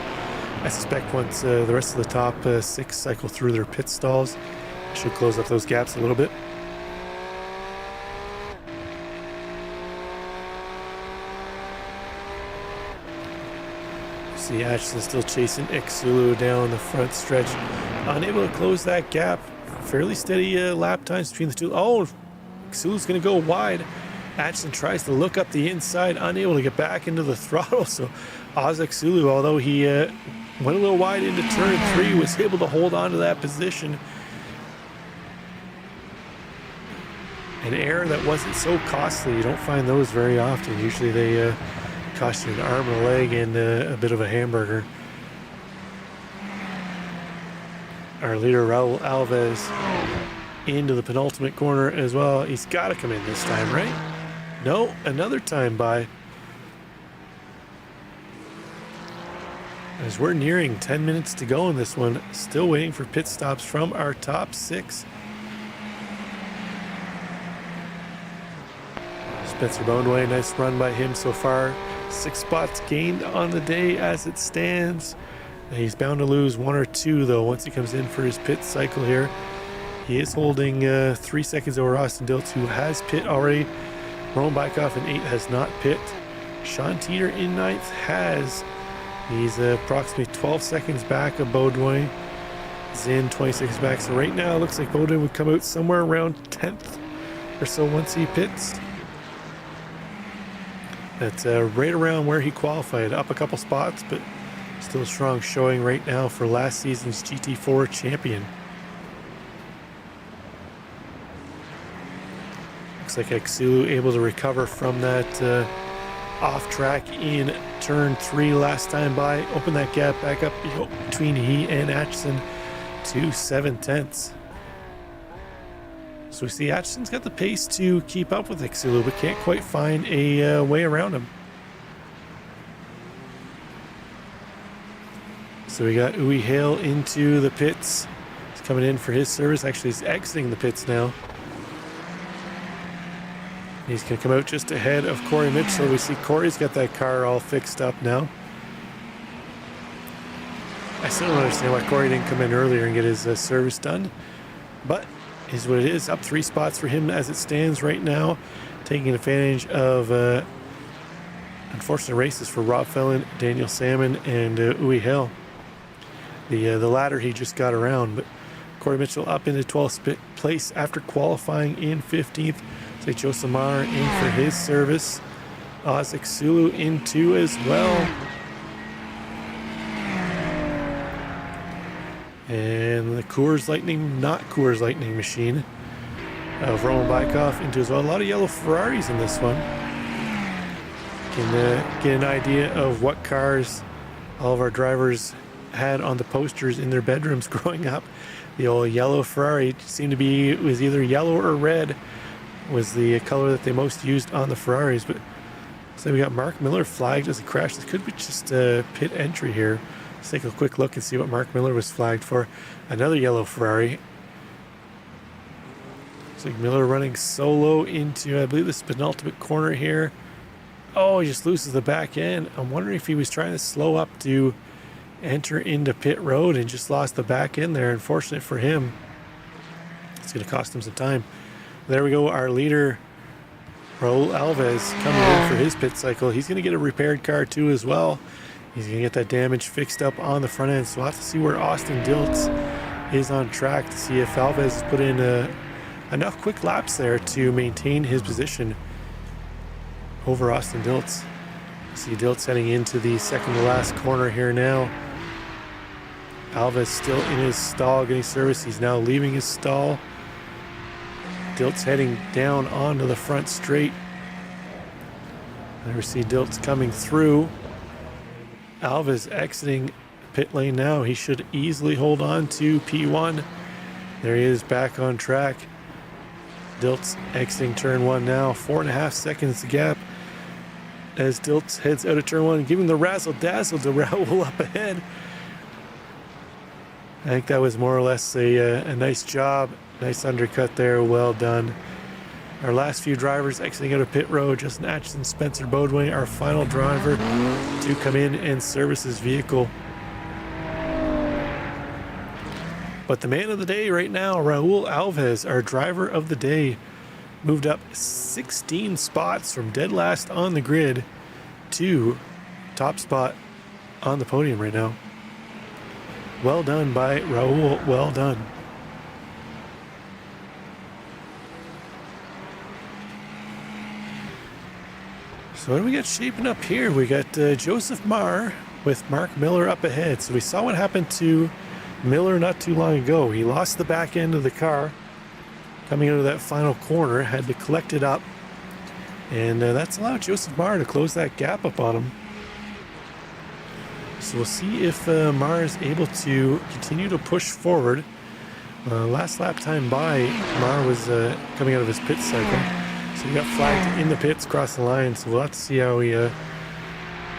I suspect once the rest of the top 6 cycle through their pit stalls, it should close up those gaps a little bit. See Atchison still chasing Xulu down the front stretch, unable to close that gap. Fairly steady lap times between the two. Oh, Xulu's going to go wide. Atchison tries to look up the inside, unable to get back into the throttle. So Oz Xulu, although he went a little wide into turn 3, was able to hold on to that position. An error that wasn't so costly. You don't find those very often. Usually they cost you an arm and a leg and a bit of a hamburger. Our leader, Raul Alves, into the penultimate corner as well. He's got to come in this time, right? No, another time by. As we're nearing 10 minutes to go in this one, still waiting for pit stops from our top 6. Spencer Boneway, nice run by him so far. 6 spots gained on the day as it stands. He's bound to lose 1 or 2 though once he comes in for his pit cycle here. He is holding 3 seconds over Austin Diltz, who has pit already. Roman Bykoff in 8th has not pit. Sean Teeter in 9th has. He's approximately 12 seconds back of Beaudoin. Zinn 20 seconds back. So right now it looks like Beaudoin would come out somewhere around 10th or so once he pits. That's right around where he qualified, up a couple spots, but still a strong showing right now for last season's GT4 champion. Looks like Exulu able to recover from that off track in turn 3 last time by. Open that gap back up between he and Atchison to 7/10. So we see Atchison's got the pace to keep up with Exulu, but can't quite find a way around him. So we got Uwe Hale into the pits. He's coming in for his service. Actually, he's exiting the pits now. He's going to come out just ahead of Corey Mitchell. We see Corey's got that car all fixed up now. I still don't understand why Corey didn't come in earlier and get his service done, but is what it is. Up 3 spots for him as it stands right now, taking advantage of unfortunate races for Rob Fellon, Daniel Salmon, and Uwe Hill. The latter he just got around, but Corey Mitchell up into 12th place after qualifying in 15th. Say Joe Samar in for his service. Oz Exulu in 2 as well. And the Coors Lightning, not Coors Lightning machine of Roman Bykoff into as well. A lot of yellow Ferraris in this one. Can get an idea of what cars all of our drivers had on the posters in their bedrooms growing up. The old yellow Ferrari seemed to be, it was either yellow or red was the color that they most used on the Ferraris. But so we got Mark Miller flagged as a crash. This could be just a pit entry here. Let's take a quick look and see what Mark Miller was flagged for. Another yellow Ferrari. Looks like Miller running solo into, I believe, this penultimate corner here. Oh, he just loses the back end. I'm wondering if he was trying to slow up to enter into pit road and just lost the back end there. Unfortunate for him. It's going to cost him some time. There we go. Our leader, Raul Alves, coming in for his pit cycle. He's going to get a repaired car too as well. He's going to get that damage fixed up on the front end. So we'll have to see where Austin Diltz is on track to see if Alves has put in enough quick laps there to maintain his position over Austin Diltz. See Diltz heading into the second to last corner here now. Alves still in his stall getting service. He's now leaving his stall. Diltz heading down onto the front straight. There we see Diltz coming through. Alves exiting pit lane now. He should easily hold on to P1. There he is back on track. Diltz exiting turn 1 now. 4.5 seconds gap as Diltz heads out of turn 1, giving the razzle dazzle to Raul up ahead. I think that was more or less a nice job. Nice undercut there. Well done. Our last few drivers exiting out of pit road, Justin Atchison, Spencer Beaudoin, our final driver to come in and service his vehicle. But the man of the day right now, Raul Alves, our driver of the day, moved up 16 spots from dead last on the grid to top spot on the podium right now. Well done by Raul. Well done. So what do we got shaping up here? We got Joseph Marr with Mark Miller up ahead. So we saw what happened to Miller not too long ago. He lost the back end of the car coming out of that final corner, had to collect it up, and that's allowed Joseph Marr to close that gap up on him. So we'll see if Marr is able to continue to push forward Last lap time by, Mar was coming out of his pit cycle. So he got flagged in the pits, across the line. So we'll have to see how he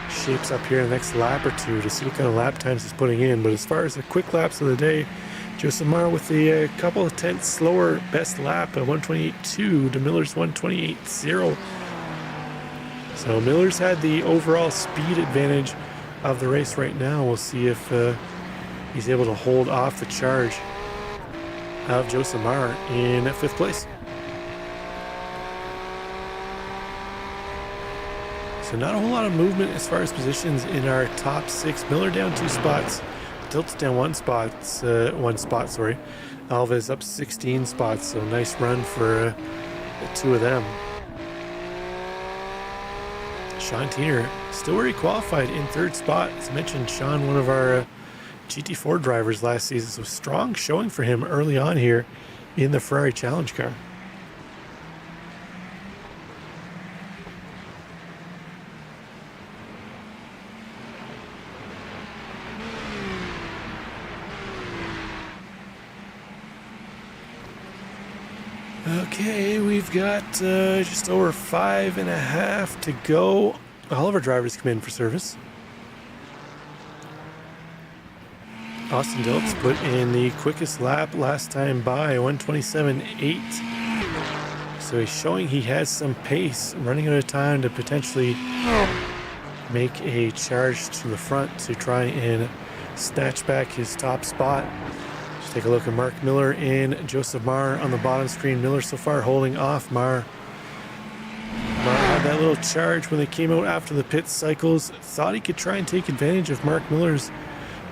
shapes up here in the next lap or two to see what kind of lap times he's putting in. But as far as the quick laps of the day, Joseph Mar with a couple of tenths slower best lap at 128.2 to Miller's 128.0. So Miller's had the overall speed advantage of the race right now. We'll see if he's able to hold off the charge of Joseph Mar in 5th place. So not a whole lot of movement as far as positions in our top 6. Miller down 2 spots. Tilt's down 1 spot, sorry. Alves up 16 spots, so nice run for the 2 of them. Sean Tiener, still where he qualified in 3rd spot. As mentioned, Sean, one of our GT4 drivers last season, so strong showing for him early on here in the Ferrari Challenge car. Okay, we've got just over 5.5 to go. All of our drivers come in for service. Austin Diltz put in the quickest lap last time by, 127.8. So he's showing he has some pace, running out of time to potentially make a charge to the front to try and snatch back his top spot. Just take a look at Mark Miller and Joseph Mar on the bottom screen. Miller so far holding off Mar. Mar had that little charge when they came out after the pit cycles. Thought he could try and take advantage of Mark Miller's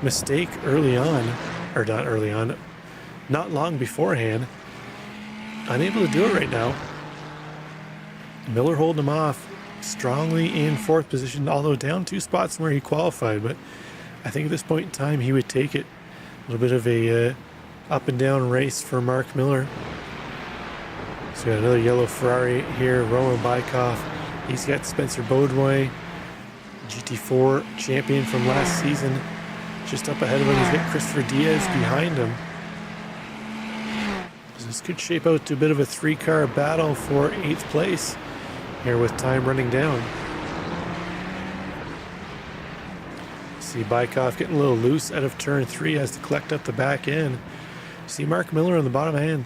mistake early on, or not early on, not long beforehand. Unable to do it right now. Miller holding him off strongly in 4th position, although down 2 spots from where he qualified. But I think at this point in time he would take it. A little bit of a up and down race for Mark Miller. So we got another yellow Ferrari here, Roman Bykov. He's got Spencer Beaudoin, GT4 champion from last season. Just up ahead of him, he's got Christopher Diaz behind him. So this could shape out to a bit of a 3-car battle for 8th place here with time running down. See Bykov getting a little loose out of turn 3, has to collect up the back end. See Mark Miller on the bottom end,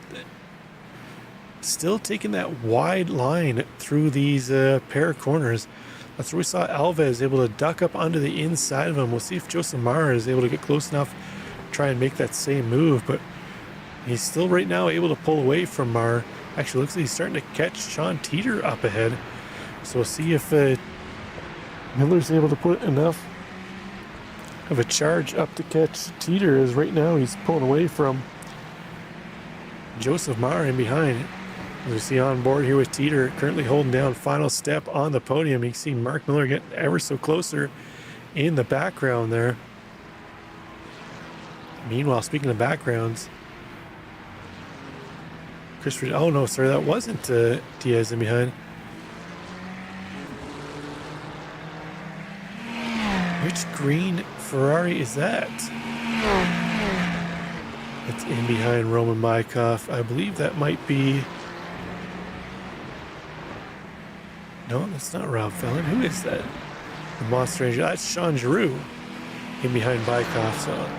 still taking that wide line through these pair of corners. That's where we saw Alves able to duck up onto the inside of him. We'll see if Joseph Mar is able to get close enough to try and make that same move, but he's still right now able to pull away from Mar. Actually looks like he's starting to catch Sean Teeter up ahead. So we'll see if Miller's able to put enough of a charge up to catch Teeter, as right now he's pulling away from Joseph Mar in behind. As we see on board here with Teeter currently holding down final step on the podium. You can see Mark Miller getting ever so closer in the background there. Meanwhile, speaking of backgrounds, Christopher, oh no, sorry, that wasn't Diaz in behind. Which green Ferrari is that? It's in behind Roman Bykov. I believe that might be... No, that's not Rob Fallon. Who is that? The Monster Angel. That's Sean Giroux in behind Bykov. So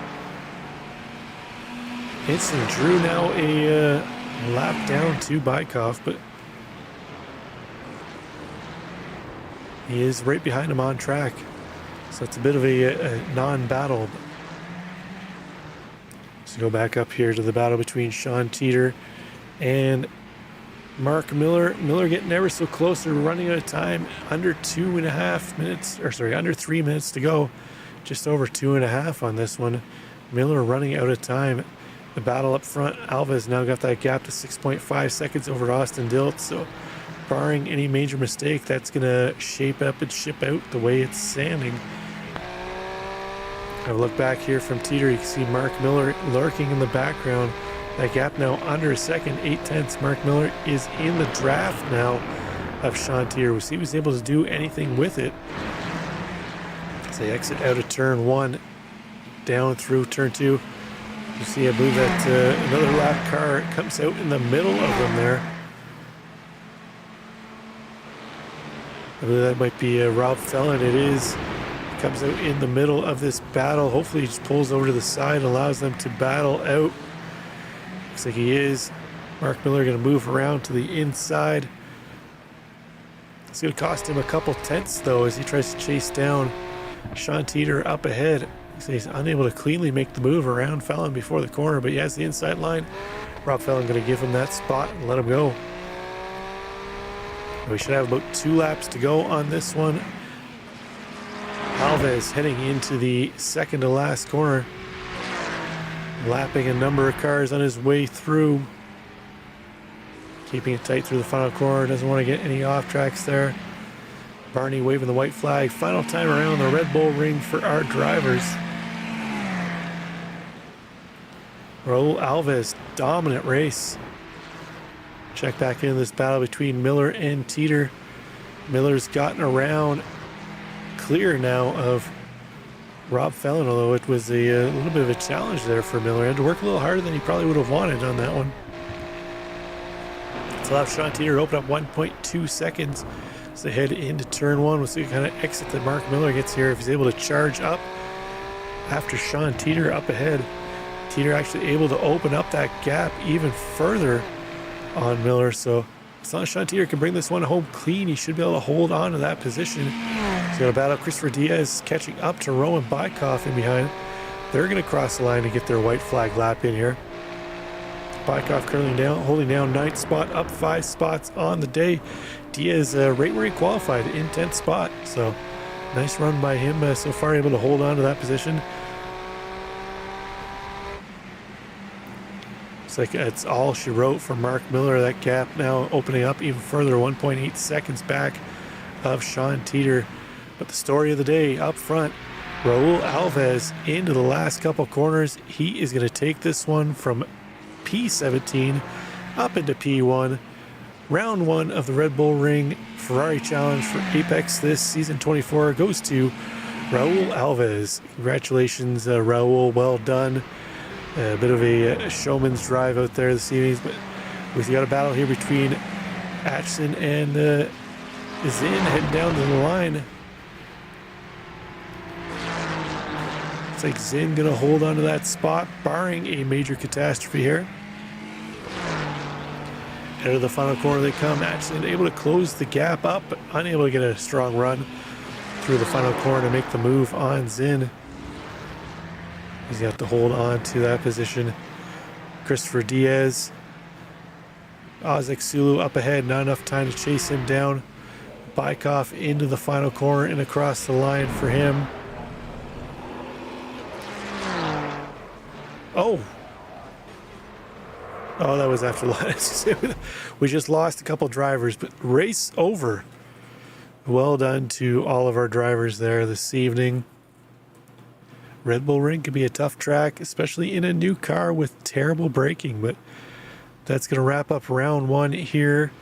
Instant Giroux now a lap down to Bykov, but he is right behind him on track. So it's a bit of a non-battle. So go back up here to the battle between Sean Teeter and Mark Miller. Miller getting ever so closer, running out of time. Under 2.5 minutes, or sorry, under 3 minutes to go. Just over 2.5 on this one. Miller running out of time. The battle up front, Alves now got that gap to 6.5 seconds over Austin Diltz. So barring any major mistake, that's going to shape up and ship out the way it's standing. Have a look back here from Teeter. You can see Mark Miller lurking in the background. That gap now under a second, 0.8. Mark Miller is in the draft now of Sean Teeter. We'll see if he's able to do anything with it. As they exit out of turn 1, down through turn 2. You see, I believe that another lap car comes out in the middle of them there. I believe that might be Rob Fellon. It is. He comes out in the middle of this battle. Hopefully he just pulls over to the side and allows them to battle out. Looks like he is. Mark Miller going to move around to the inside. It's going to cost him a couple tenths, though, as he tries to chase down Sean Teeter up ahead. So he's unable to cleanly make the move around Fellon before the corner, but he has the inside line. Rob Fellon going to give him that spot and let him go. We should have about 2 laps to go on this one. Alves heading into the second to last corner, lapping a number of cars on his way through. Keeping it tight through the final corner, doesn't want to get any off tracks there. Barney waving the white flag. Final time around the Red Bull Ring for our drivers. Raul Alves, dominant race. Check back into this battle between Miller and Teeter. Miller's gotten around clear now of Rob Fellon, although it was a little bit of a challenge there for Miller. He had to work a little harder than he probably would have wanted on that one. It's allowed Sean Teeter to open up 1.2 seconds as they head into turn 1. We'll see what kind of exit that Mark Miller gets here if he's able to charge up after Sean Teeter up ahead. Teeter actually able to open up that gap even further on Miller, so as long as Sean Teeter can bring this one home clean, he should be able to hold on to that position. He's going to battle Christopher Diaz catching up to Roman Bykoff in behind. They're going to cross the line to get their white flag lap in here. Bykoff currently down, holding down 9th spot, up 5 spots on the day. Diaz right where he qualified, in 10th spot, so nice run by him so far, able to hold on to that position. Looks like it's all she wrote for Mark Miller. That gap now opening up even further, 1.8 seconds back of Sean Teeter. But the story of the day up front, Raul Alves into the last couple corners. He is going to take this one from P17 up into P1. Round 1 of the Red Bull Ring Ferrari Challenge for Apex this season 24 goes to Raul Alves. Congratulations, Raul. Well done. A bit of a showman's drive out there this evening, but we've got a battle here between Atchison and Zinn heading down to the line. Looks like Zinn going to hold on to that spot, barring a major catastrophe here. Out of the final corner they come. Atchison able to close the gap up, but unable to get a strong run through the final corner to make the move on Zinn. He's got to hold on to that position. Christopher Diaz. Ozek Sulu up ahead. Not enough time to chase him down. Bykoff into the final corner and across the line for him. Oh, that was after last. We just lost a couple drivers, but race over. Well done to all of our drivers there this evening. Red Bull Ring can be a tough track, especially in a new car with terrible braking, but that's going to wrap up round 1 here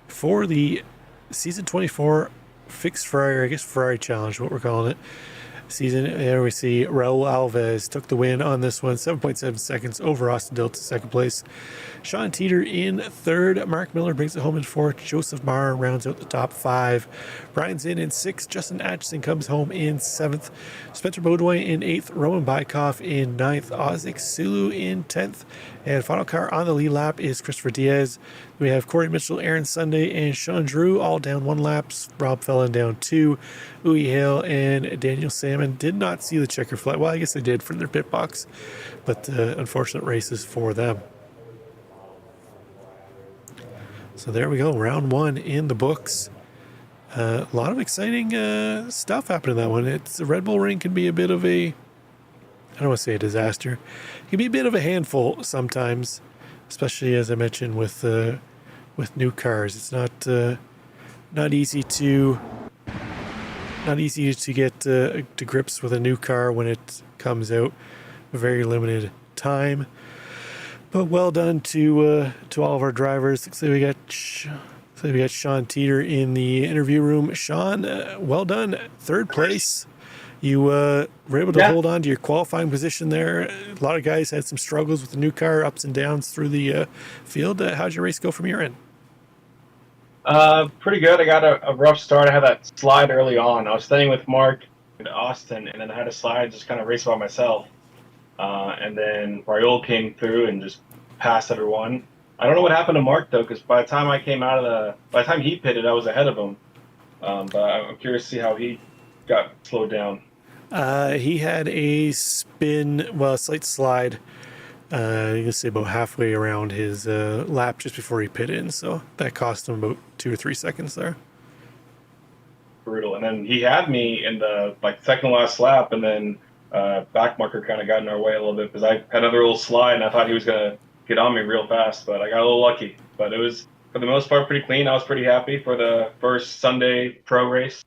for the season 24 fixed Ferrari, I guess Ferrari Challenge, what we're calling it. Season. There we see Raul Alves took the win on this one, 7.7 seconds over Austin Dill to second place. Sean Teeter in third. Mark Miller brings it home in fourth. Joseph Marr rounds out the top 5. Brian Zinn in 6th. Justin Atchison comes home in 7th. Spencer Beaudoin in 8th. Roman Bykoff in 9th. Ozek Sulu in 10th. And final car on the lead lap is Christopher Diaz. We have Corey Mitchell, Aaron Sunday, and Sean Drew all down 1 laps. Rob Fellon down 2. Uwe Hale and Daniel Salmon did not see the checker flag. Well, I guess they did for their pit box, but unfortunate races for them. So there we go, round 1 in the books. A lot of exciting stuff happened in that one. The Red Bull Ring can be a bit of a, I don't want to say a disaster. It can be a bit of a handful sometimes, especially as I mentioned with new cars. It's not easy to get to grips with a new car when it comes out. A very limited time. But well done to all of our drivers. Looks like we got Sean Teeter in the interview room. Sean, well done, 3rd place. You were able to Yeah. hold on to your qualifying position there. A lot of guys had some struggles with the new car, ups and downs through the field. How'd your race go from your end? Pretty good. I got a rough start. I had that slide early on. I was staying with Mark and Austin, and then I had a slide, just kind of race by myself. And then Raul came through and just passed everyone. I don't know what happened to Mark though, because by the time he pitted, I was ahead of him. But I'm curious to see how he got slowed down. He had a spin, well, a slight slide. You can say about halfway around his lap just before he pit in, so that cost him about 2 or 3 seconds there. Brutal. And then he had me in the second last lap, and then back marker kind of got in our way a little bit because I had another little slide, and I thought he was gonna get on me real fast, but I got a little lucky. But it was for the most part pretty clean. I was pretty happy for the first Sunday pro race.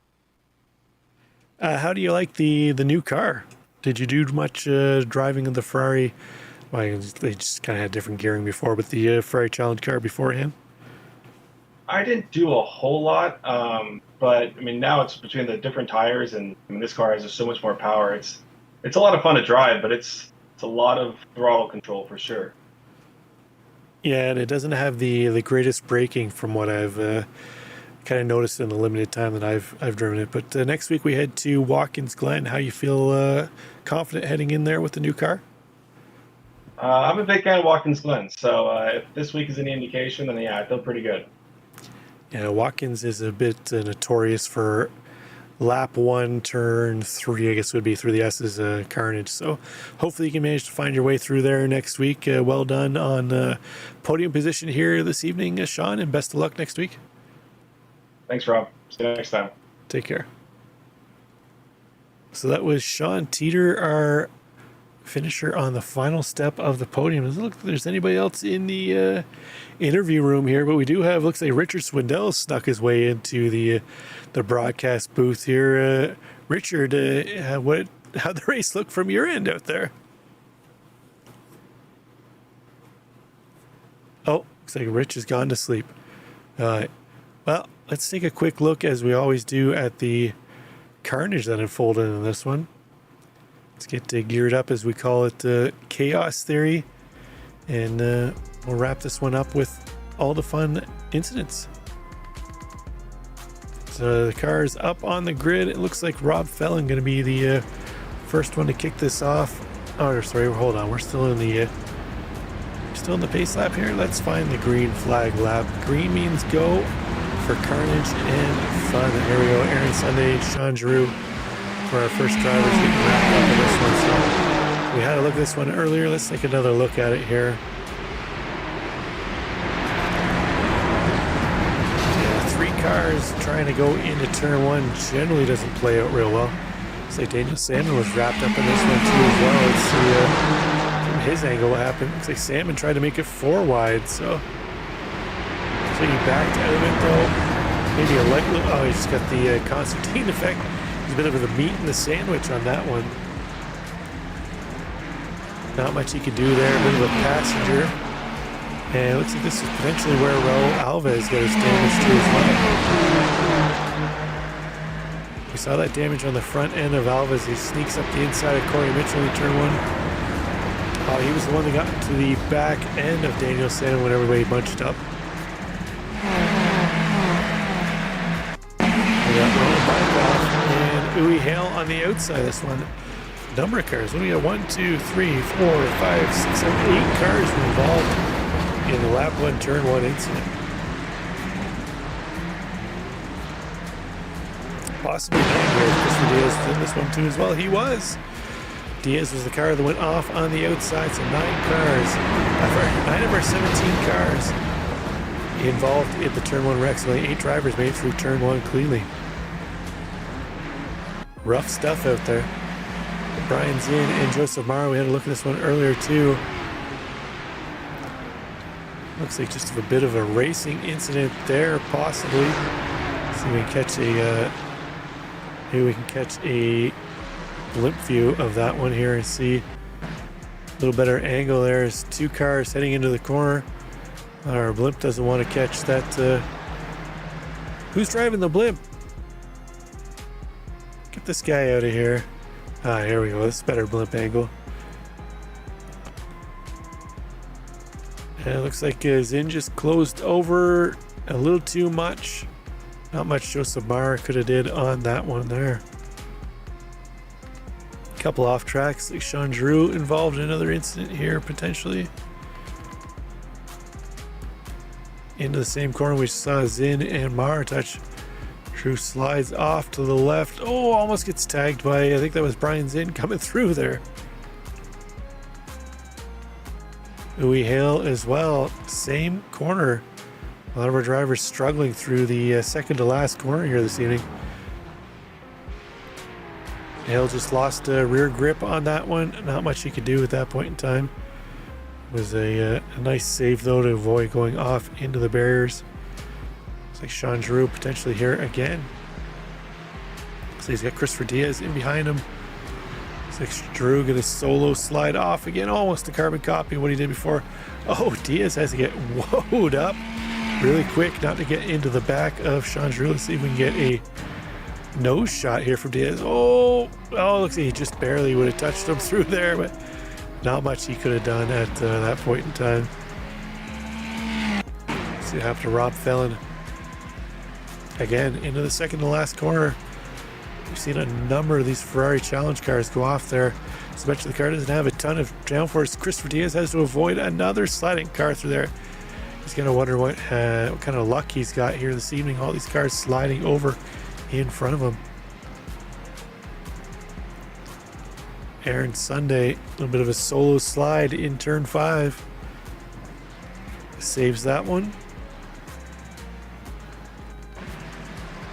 How do you like the new car? Did you do much driving in the Ferrari? Well, they just kind of had different gearing before, but the Ferrari Challenge car beforehand? I didn't do a whole lot, but I mean now it's between the different tires, and I mean this car has just so much more power. It's a lot of fun to drive, but it's a lot of throttle control for sure. Yeah, and it doesn't have the greatest braking from what I've kind of noticed in the limited time that I've driven it. But next week we head to Watkins Glen. How you feel confident heading in there with the new car? I'm a big fan of Watkins Glen, so if this week is any indication, then yeah, I feel pretty good. Yeah, Watkins is a bit notorious for lap 1, turn 3, I guess would be through the S's carnage. So hopefully you can manage to find your way through there next week. Well done on podium position here this evening, Sean, and best of luck next week. Thanks, Rob. See you next time. Take care. So that was Sean Teeter, our finisher on the final step of the podium. Doesn't look like there's anybody else in the interview room here, but we do have, looks like Richard Swindell snuck his way into the broadcast booth here. Richard, how'd the race look from your end out there? Oh, looks like Rich has gone to sleep. Well, let's take a quick look, as we always do, at the carnage that unfolded in this one. Let's get geared up, as we call it, Chaos Theory, and we'll wrap this one up with all the fun incidents. So the car's up on the grid. It looks like Rob Felon going to be the first one to kick this off. Oh, sorry, hold on. We're still in the pace lap here. Let's find the green flag lap. Green means go for carnage and fun. There we go. Aaron Sunday, Sean Giroux for our first drivers getting wrapped up in this one. So we had a look at this one earlier. Let's take another look at it here. Yeah, 3 cars trying to go into turn 1 generally doesn't play out real well. Looks like Daniel Salmon was wrapped up in this one too as well. Let's see from his angle what happened. Looks like Salmon tried to make it 4 wide, so he backed out of it though. Maybe a light little, oh, he just got the Constantine effect. There's a bit of the meat in the sandwich on that one. Not much he could do there. A bit of a passenger. And it looks like this is potentially where Raul Alves got his damage to as well. We saw that damage on the front end of Alves. He sneaks up the inside of Corey Mitchell in turn 1. Oh, he was the one that got to the back end of Daniel Sandin when everybody bunched up. We got Ronald Bike off and Uwe Hale on the outside of this one. Number of cars. What do we got? 1, 2, 3, 4, 5, 6, 7, 8 cars involved in the lap 1, turn 1 incident. Possibly 9 here. Christopher Diaz was in this one too as well. He was. Diaz was the car that went off on the outside, so 9 cars. 9 of our 17 cars involved in the turn 1 wreck. So 8 drivers made it through turn 1 cleanly. Rough stuff out there. Brian Zinn and Joseph Mara, we had a look at this one earlier too. Looks like just a bit of a racing incident there, possibly. See if we can catch a maybe we can catch a blimp view of that one here and see a little better angle. There's 2 cars heading into the corner. Our blimp doesn't want to catch that. Who's driving the blimp? Get this guy out of here. Ah, here we go. This is better blimp angle. And it looks like Zin just closed over a little too much. Not much Joseph Mara could have did on that one there. Couple off tracks, like Sean Giroux involved in another incident here potentially. Into the same corner we saw Zin and Mara touch. Giroux slides off to the left. Oh, almost gets tagged by, I think that was Brian Zin coming through there. Uwe Hale as well, same corner. A lot of our drivers struggling through the second to last corner here this evening. Hale just lost a rear grip on that one. Not much he could do at that point in time. It was a nice save though to avoid going off into the barriers. Looks like Sean Giroux potentially here again. So he's got Christopher Diaz in behind him. Looks like Giroux gonna solo slide off again. Almost a carbon copy of what he did before. Oh, Diaz has to get woed up really quick not to get into the back of Sean Giroux. Let's see if we can get a nose shot here from Diaz. Oh, looks like he just barely would have touched him through there, but not much he could have done at that point in time. See what happened to Rob Fellon. Again, into the second to last corner. We've seen a number of these Ferrari challenge cars go off there. So much the car doesn't have a ton of downforce. Christopher Diaz has to avoid another sliding car through there. He's going to wonder what kind of luck he's got here this evening. All these cars sliding over in front of him. Aaron Sunday, a little bit of a solo slide in turn 5. Saves that one.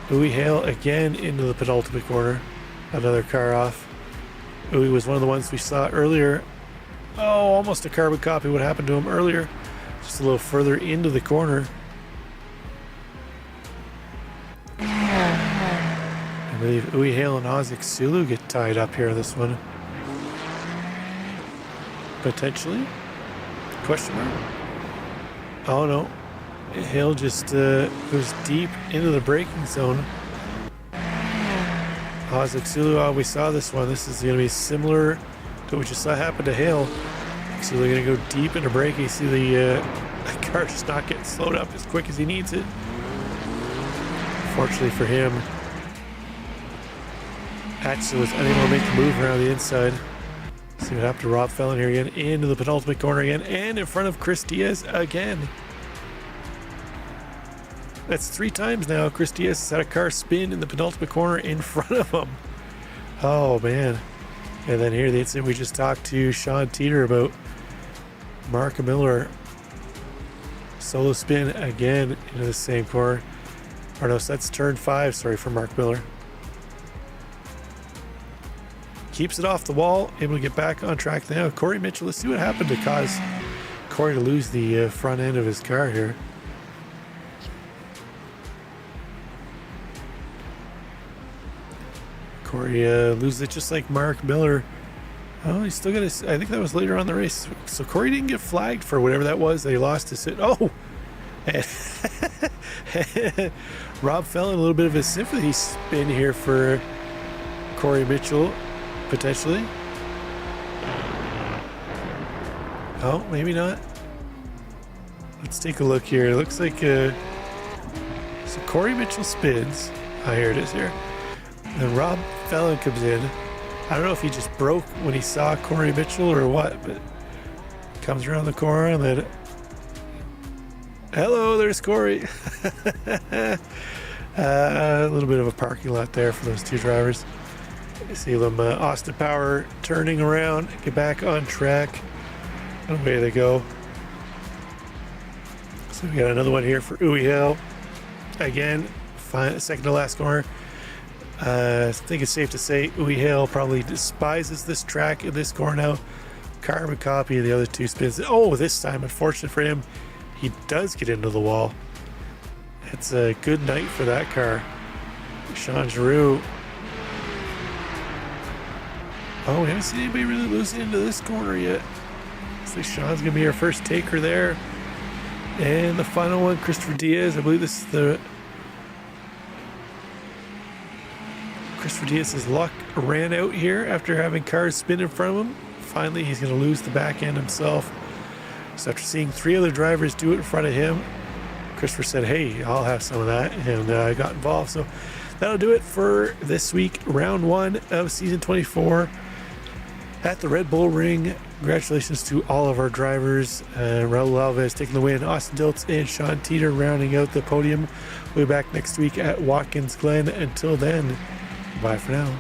Uwe Hale again into the penultimate corner. Another car off. Uwe was one of the ones we saw earlier. Oh, almost a carbon copy what happened to him earlier. Just a little further into the corner. I believe Uwe Hale and Ozzik Sulu get tied up here in this one. Potentially? Question mark? Oh no. Hale just goes deep into the braking zone. Ozzik Sulu, we saw this one. This is going to be similar to what we just saw happen to Hale. So they're going to go deep into braking. You see the car just not getting slowed up as quick as he needs it. Fortunately for him, Atchison was unable to make the move around the inside. See what happened to Rob Fellon here again. Into the penultimate corner again. And in front of Chris Diaz again. That's 3 times now. Chris Diaz has had a car spin in the penultimate corner in front of him. Oh, man. And then here, the incident we just talked to Sean Teeter about. Mark Miller. Solo spin again into the same corner. Or no, so that's turn 5, sorry, for Mark Miller. Keeps it off the wall, able to get back on track now. Corey Mitchell, let's see what happened to cause Corey to lose the front end of his car here. Corey loses it just like Mark Miller. Oh, he's still got his, I think that was later on in the race. So Corey didn't get flagged for whatever that was. They lost his, oh! Rob Fellon, a little bit of a sympathy spin here for Corey Mitchell, potentially. Oh, maybe not. Let's take a look here. It looks like so Corey Mitchell spins. Oh, here it is here. Then Rob Fellon comes in. I don't know if he just broke when he saw Corey Mitchell or what, but comes around the corner and then hello, there's Corey. A little bit of a parking lot there for those 2 drivers. You see them, Austin Power turning around, get back on track. And away they go. So we got another one here for Uwe Hale. Again, second to last corner. I think it's safe to say Uwe Hale probably despises this track in this corner now. Carbon copy of the other 2 spins. Oh, this time, unfortunate for him, he does get into the wall. It's a good night for that car. Sean Giroux. Oh, we haven't seen anybody really losing into this corner yet. Looks like Sean's going to be our first taker there. And the final one, Christopher Diaz. I believe this is the Christopher Diaz's luck ran out here after having cars spin in front of him. Finally, he's going to lose the back end himself. So after seeing 3 other drivers do it in front of him, Christopher said, hey, I'll have some of that, and got involved. So that'll do it for this week, round 1 of season 24 at the Red Bull Ring. Congratulations to all of our drivers. Raul Alves taking the win, Austin Diltz and Sean Teeter rounding out the podium. We'll be back next week at Watkins Glen. Until then, bye for now.